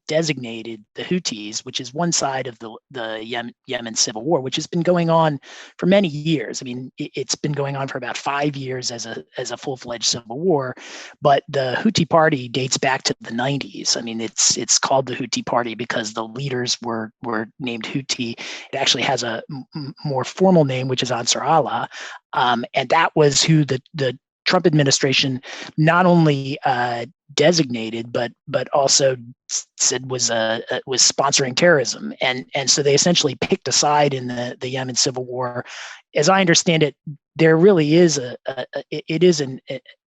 designated the Houthis, which is one side of the Yemen civil war, which has been going on for many years. I mean, it's been going on for about 5 years as a full-fledged civil war, but the Houthi party dates back to the 90s. I mean, it's called the Houthi party because the leaders were named Houthi. It actually has a more formal name, which is Ansar Allah, and that was who the Trump administration not only designated, but also said was sponsoring terrorism, and so they essentially picked a side in the Yemen civil war. As I understand it, there really is it is an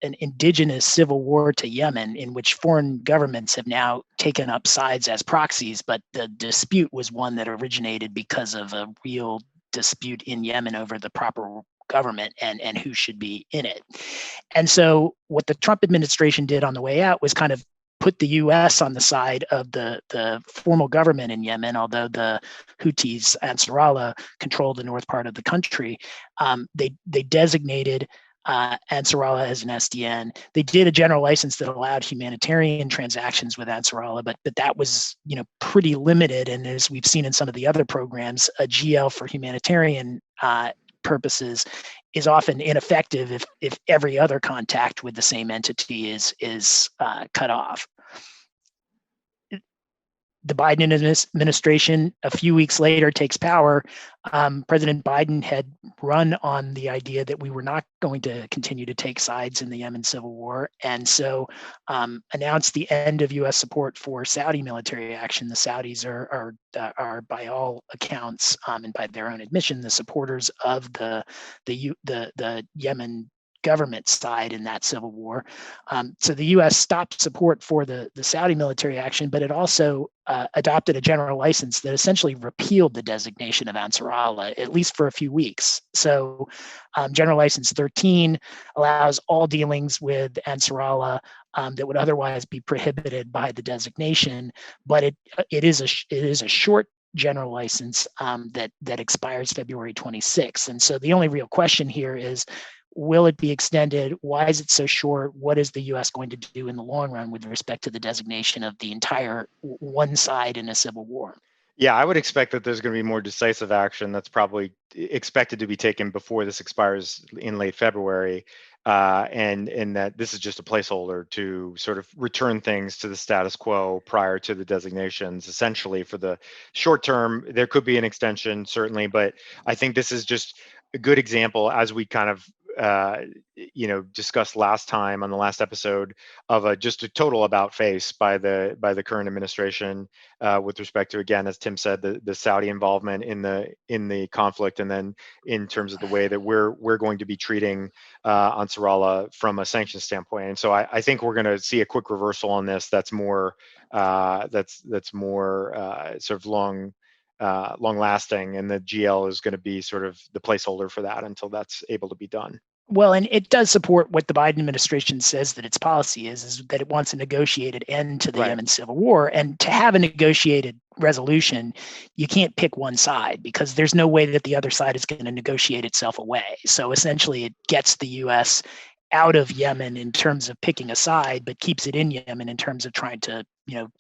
indigenous civil war to Yemen in which foreign governments have now taken up sides as proxies, but the dispute was one that originated because of a real dispute in Yemen over the proper government and who should be in it. And so what the Trump administration did on the way out was kind of put the U.S. on the side of the formal government in Yemen, although the Houthis, Ansar Allah, control the north part of the country. They designated Ansar Allah as an SDN. They did a general license that allowed humanitarian transactions with Ansar Allah, but that was pretty limited. And as we've seen in some of the other programs, a GL for humanitarian purposes is often ineffective if every other contact with the same entity is cut off. The Biden administration, a few weeks later, takes power. President Biden had run on the idea that we were not going to continue to take sides in the Yemen civil war, and so announced the end of U.S. support for Saudi military action. The Saudis are by all accounts and by their own admission, the supporters of the Yemen government side in that civil war. So the U.S. stopped support for the Saudi military action, but it also adopted a general license that essentially repealed the designation of Ansar Allah, at least for a few weeks. So General License 13 allows all dealings with Ansar Allah that would otherwise be prohibited by the designation, but it is a short general license that expires February 26th. And so the only real question here is, will it be extended? Why is it so short? What is the U.S. going to do in the long run with respect to the designation of the entire one side in a civil war? Yeah, I would expect that there's going to be more decisive action that's probably expected to be taken before this expires in late February, and that this is just a placeholder to sort of return things to the status quo prior to the designations. Essentially, for the short term, there could be an extension, certainly, but I think this is just a good example, as we kind of discussed last time on the last episode, of just a total about face by the current administration with respect to, again, as Tim said, the Saudi involvement in the conflict, and then in terms of the way that we're going to be treating Ansarallah from a sanctions standpoint. And so I think we're going to see a quick reversal on this. That's more sort of long lasting, and the GL is going to be sort of the placeholder for that until that's able to be done. Well, and it does support what the Biden administration says that its policy is that it wants a negotiated end to the Yemen civil war. And to have a negotiated resolution, you can't pick one side, because there's no way that the other side is going to negotiate itself away. So essentially, it gets the U.S. out of Yemen in terms of picking a side, but keeps it in Yemen in terms of trying to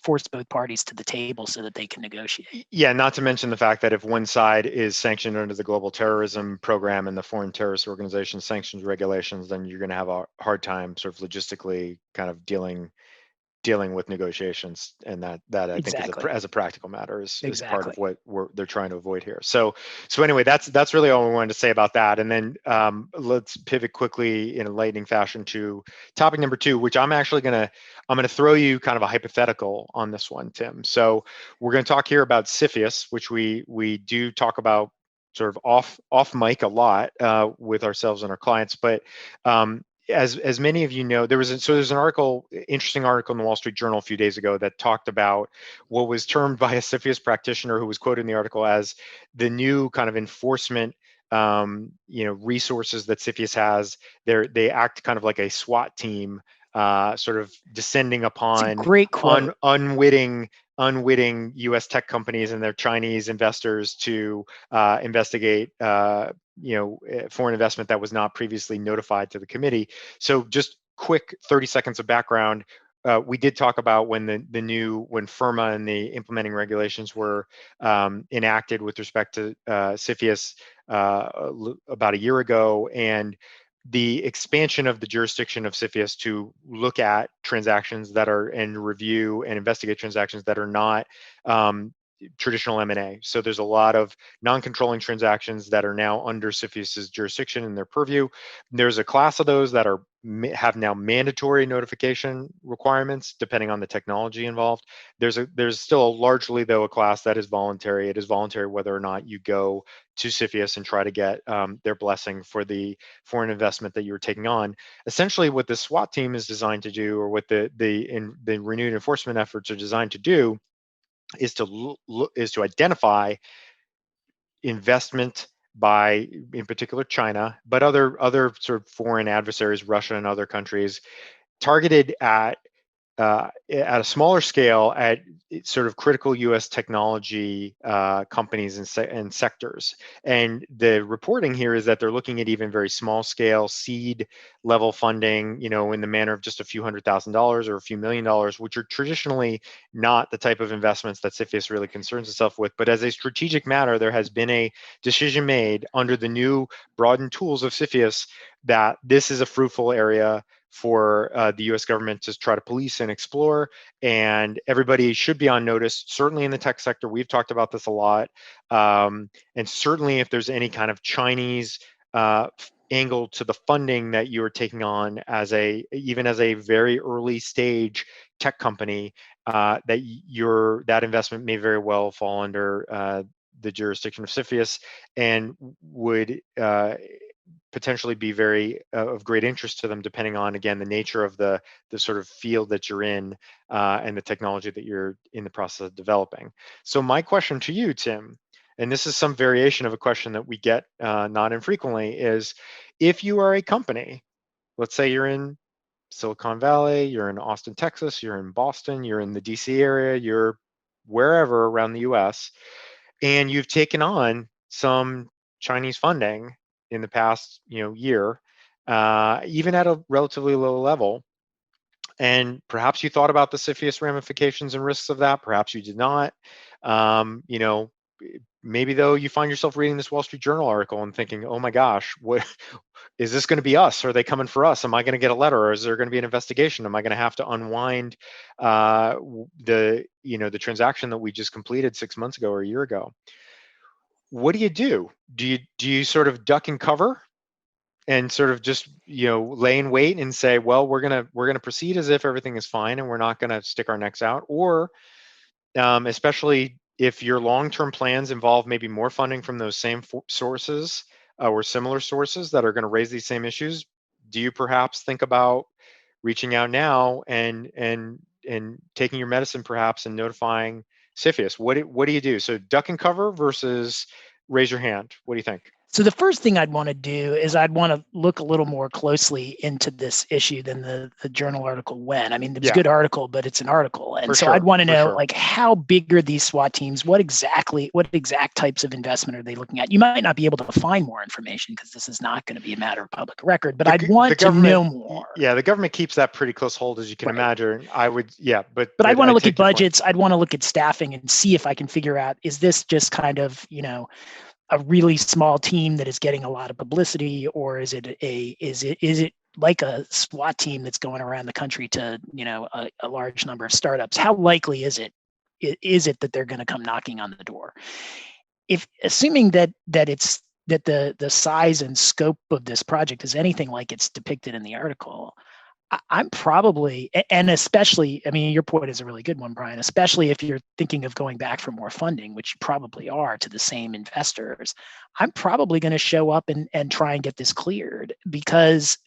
force both parties to the table so that they can negotiate. Yeah, not to mention the fact that if one side is sanctioned under the global terrorism program and the foreign terrorist organization sanctions regulations, then you're going to have a hard time sort of logistically kind of dealing with negotiations, and that I Exactly. think as a practical matter is part of Exactly. what they're trying to avoid here. So anyway, that's really all we wanted to say about that. And then let's pivot quickly in a lightning fashion to topic number 2, which I'm gonna throw you kind of a hypothetical on this one, Tim. So we're going to talk here about CFIUS, which we do talk about sort of off mic a lot with ourselves and our clients, but as many of you know, there's an interesting article in the Wall Street Journal a few days ago that talked about what was termed by a CFIUS practitioner, who was quoted in the article as the new kind of enforcement resources that CFIUS has. They act kind of like a SWAT team, sort of descending upon great quote. unwitting U.S. tech companies and their Chinese investors to investigate foreign investment that was not previously notified to the committee. So just quick 30 seconds of background. We did talk about when when FIRMA and the implementing regulations were enacted with respect to CFIUS about a year ago, and the expansion of the jurisdiction of CFIUS to look at transactions that are and review and investigate transactions that are not traditional M&A. So there's a lot of non-controlling transactions that are now under CFIUS's jurisdiction and their purview. There's a class of those that have now mandatory notification requirements depending on the technology involved. There's still largely, though, a class that is voluntary. It is voluntary whether or not you go to CFIUS and try to get their blessing for the foreign investment that you're taking on. Essentially, what the SWAT team is designed to do, or what the renewed enforcement efforts are designed to do, is to identify investment by, in particular, China, but other sort of foreign adversaries, Russia and other countries, targeted at a smaller scale at sort of critical U.S. technology companies and sectors. And the reporting here is that they're looking at even very small scale seed level funding, in the manner of just a few $100,000 or a few $1 million, which are traditionally not the type of investments that CFIUS really concerns itself with. But as a strategic matter, there has been a decision made under the new broadened tools of CFIUS that this is a fruitful area for the U.S. government to try to police and explore, and everybody should be on notice. Certainly in the tech sector, we've talked about this a lot, and certainly if there's any kind of Chinese angle to the funding that you're taking on even as a very early stage tech company, that investment may very well fall under the jurisdiction of CFIUS and would potentially be very of great interest to them, depending on, again, the nature of the sort of field that you're in and the technology that you're in the process of developing. So my question to you, Tim, and this is some variation of a question that we get not infrequently, is if you are a company, let's say you're in Silicon Valley, you're in Austin, Texas, you're in Boston, you're in the DC area, you're wherever around the US, and you've taken on some Chinese funding in the past year, even at a relatively low level, And perhaps you thought about the CFIUS ramifications and risks of that. Perhaps you did not. You know, maybe though you find yourself reading this Wall Street Journal article and thinking, oh my gosh, what is this going to be us? Are they coming for us? Am I going to get a letter, or is there going to be an investigation? Am I going to have to unwind the transaction that we just completed 6 months ago or a year ago? What do? Do you sort of duck and cover and sort of just lay in wait and say, well, we're gonna proceed as if everything is fine and we're not gonna stick our necks out? Or especially if your long-term plans involve maybe more funding from those same sources or similar sources that are going to raise these same issues, do you perhaps think about reaching out now and taking your medicine perhaps and notifying CFIUS? What do you do? So duck and cover versus raise your hand. What do you think? So the first thing I'd want to do is I'd want to look a little more closely into this issue than the journal article went. I mean, it was a good article, but it's an article. And so I'd want to know, like, how big are these SWAT teams? What exact types of investment are they looking at? You might not be able to find more information because this is not going to be a matter of public record, but I'd want to know more. Yeah, the government keeps that pretty close hold, as you can imagine. I would, but I'd want to look at budgets. I'd want to look at staffing and see if I can figure out, is this just kind of, a really small team that is getting a lot of publicity, or is it like a SWAT team that's going around the country to a large number of startups? How likely is it that they're going to come knocking on the door? If assuming that the size and scope of this project is anything like it's depicted in the article, I'm probably, and especially, I mean, your point is a really good one, Brian, especially if you're thinking of going back for more funding, which you probably are, to the same investors. I'm probably going to show up and try and get this cleared because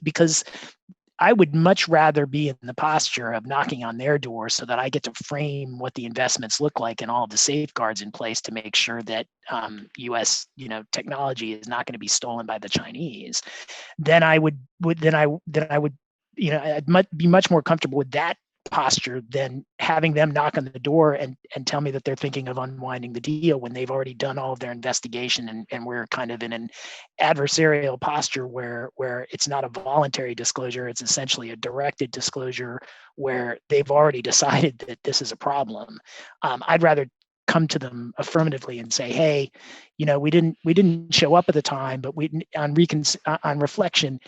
I would much rather be in the posture of knocking on their door so that I get to frame what the investments look like and all of the safeguards in place to make sure that U.S. technology is not going to be stolen by the Chinese. Then I would I'd be much more comfortable with that posture than having them knock on the door and tell me that they're thinking of unwinding the deal when they've already done all of their investigation and we're kind of in an adversarial posture where it's not a voluntary disclosure, it's essentially a directed disclosure where they've already decided that this is a problem. I'd rather come to them affirmatively and say, hey, we didn't show up at the time, but on reflection,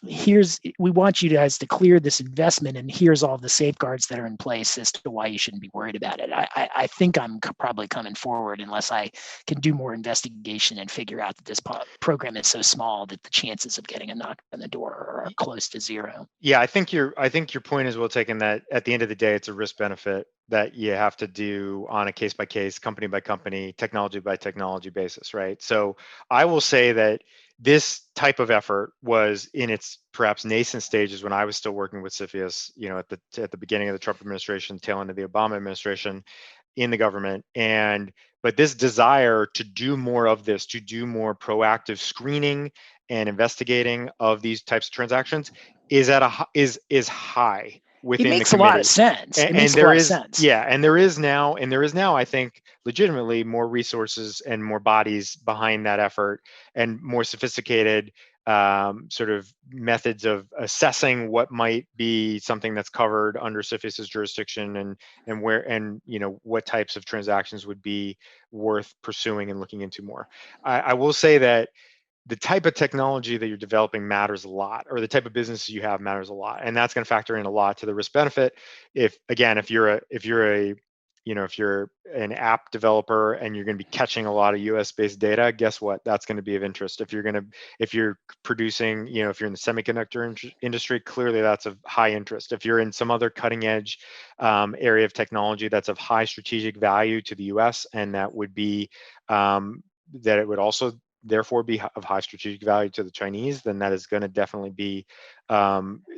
we want you guys to clear this investment, and here's all the safeguards that are in place as to why you shouldn't be worried about it. I think I'm probably coming forward unless I can do more investigation and figure out that this program is so small that the chances of getting a knock on the door are close to zero. Yeah, I think your point is well taken, that at the end of the day, it's a risk benefit that you have to do on a case by case, company by company, technology by technology basis, right? So I will say that this type of effort was in its perhaps nascent stages when I was still working with CFIUS, at the beginning of the Trump administration, tail end of the Obama administration in the government. But this desire to do more of this, to do more proactive screening and investigating of these types of transactions is high within the committee. It makes a lot of sense. And there is now, I think, legitimately more resources and more bodies behind that effort and more sophisticated sort of methods of assessing what might be something that's covered under CFIUS's jurisdiction and what types of transactions would be worth pursuing and looking into more. I will say that the type of technology that you're developing matters a lot, or the type of business you have matters a lot, and that's going to factor in a lot to the risk benefit. If you're an app developer and you're going to be catching a lot of US based data, guess what? That's going to be of interest. If you're producing, if you're in the semiconductor industry, clearly that's of high interest. If you're in some other cutting edge area of technology that's of high strategic value to the US, and that would be that it would also therefore be of high strategic value to the Chinese, then that is going to definitely be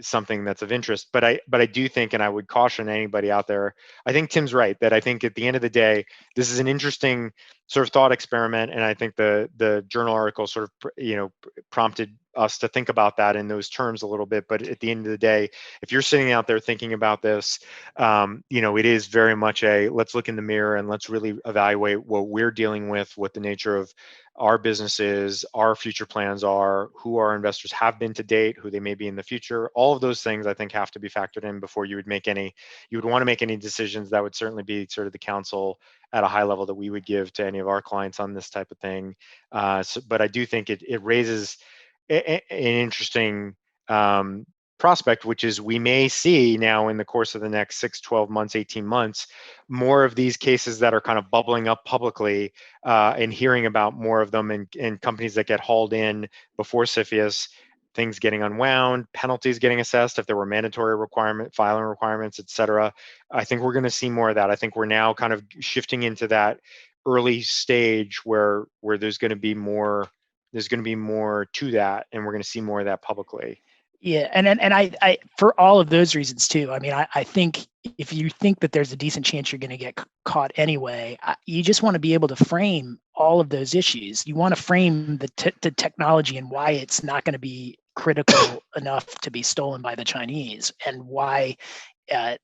something that's of interest. But I do think, and I would caution anybody out there, I think Tim's right, that I think at the end of the day, this is an interesting sort of thought experiment. And I think the journal article sort of, prompted us to think about that in those terms a little bit. But at the end of the day, if you're sitting out there thinking about this, it is very much a let's look in the mirror and let's really evaluate what we're dealing with, what the nature of our businesses, our future plans are, who our investors have been to date, who they may be in the future. All of those things I think have to be factored in before you would want to make any decisions. That would certainly be sort of the counsel at a high level that we would give to any of our clients on this type of thing. But I do think it raises an interesting prospect, which is we may see now in the course of the next 6, 12 months, 18 months, more of these cases that are kind of bubbling up publicly, and hearing about more of them, and companies that get hauled in before CFIUS, things getting unwound, penalties getting assessed if there were mandatory filing requirements, et cetera. I think we're going to see more of that. I think we're now kind of shifting into that early stage where there's going to be more to that, and we're going to see more of that publicly. Yeah, and I for all of those reasons too. I mean, I think if you think that there's a decent chance you're going to get caught anyway, you just want to be able to frame all of those issues. You want to frame the technology and why it's not going to be critical enough to be stolen by the Chinese, and why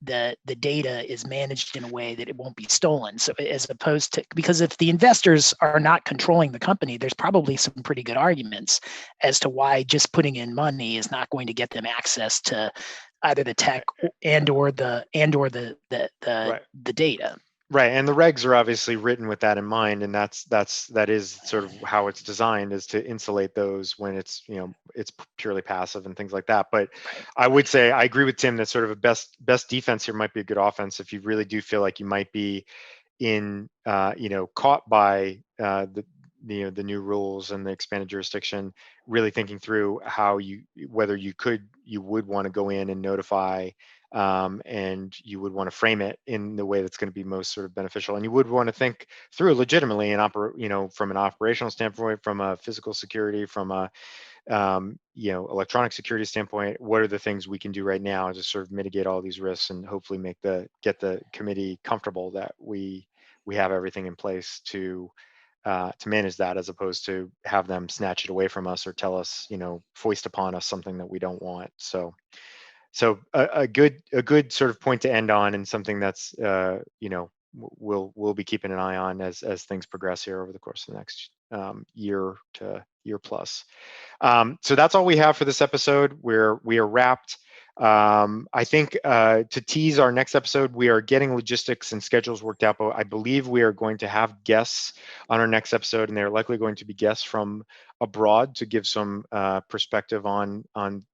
the data is managed in a way that it won't be stolen. So as opposed to, because if the investors are not controlling the company, there's probably some pretty good arguments as to why just putting in money is not going to get them access to either the tech and or the data. Right, and the regs are obviously written with that in mind, and that is sort of how it's designed, is to insulate those when it's it's purely passive and things like that. But I would say I agree with Tim that sort of a best defense here might be a good offense if you really do feel like you might be in caught by the new rules and the expanded jurisdiction. Really thinking through whether you would want to go in and notify. And you would want to frame it in the way that's going to be most sort of beneficial. And you would want to think through legitimately and from an operational standpoint, from a physical security, from a electronic security standpoint, what are the things we can do right now to sort of mitigate all these risks and hopefully get the committee comfortable that we have everything in place to manage that, as opposed to have them snatch it away from us or tell us, foist upon us something that we don't want. So a good sort of point to end on, and something that's we'll be keeping an eye on as things progress here over the course of the next year to year plus. So that's all we have for this episode. We are wrapped. I think to tease our next episode, we are getting logistics and schedules worked out, but I believe we are going to have guests on our next episode, and they're likely going to be guests from abroad to give some perspective on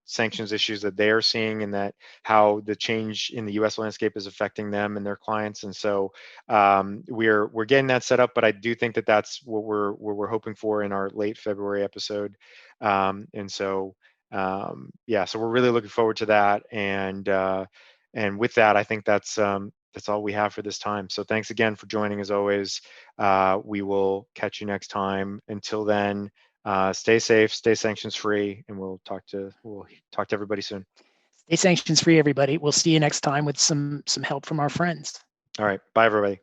sanctions issues that they are seeing, and that how the change in the U.S. landscape is affecting them and their clients. And so we're getting that set up, but I do think that that's what we're hoping for in our late February episode. So we're really looking forward to that. And with that, I think that's all we have for this time. So thanks again for joining, as always. We will catch you next time. Until then, stay safe, stay sanctions free, and we'll talk to everybody soon. Stay sanctions free, everybody. We'll see you next time with some help from our friends. All right. Bye, everybody.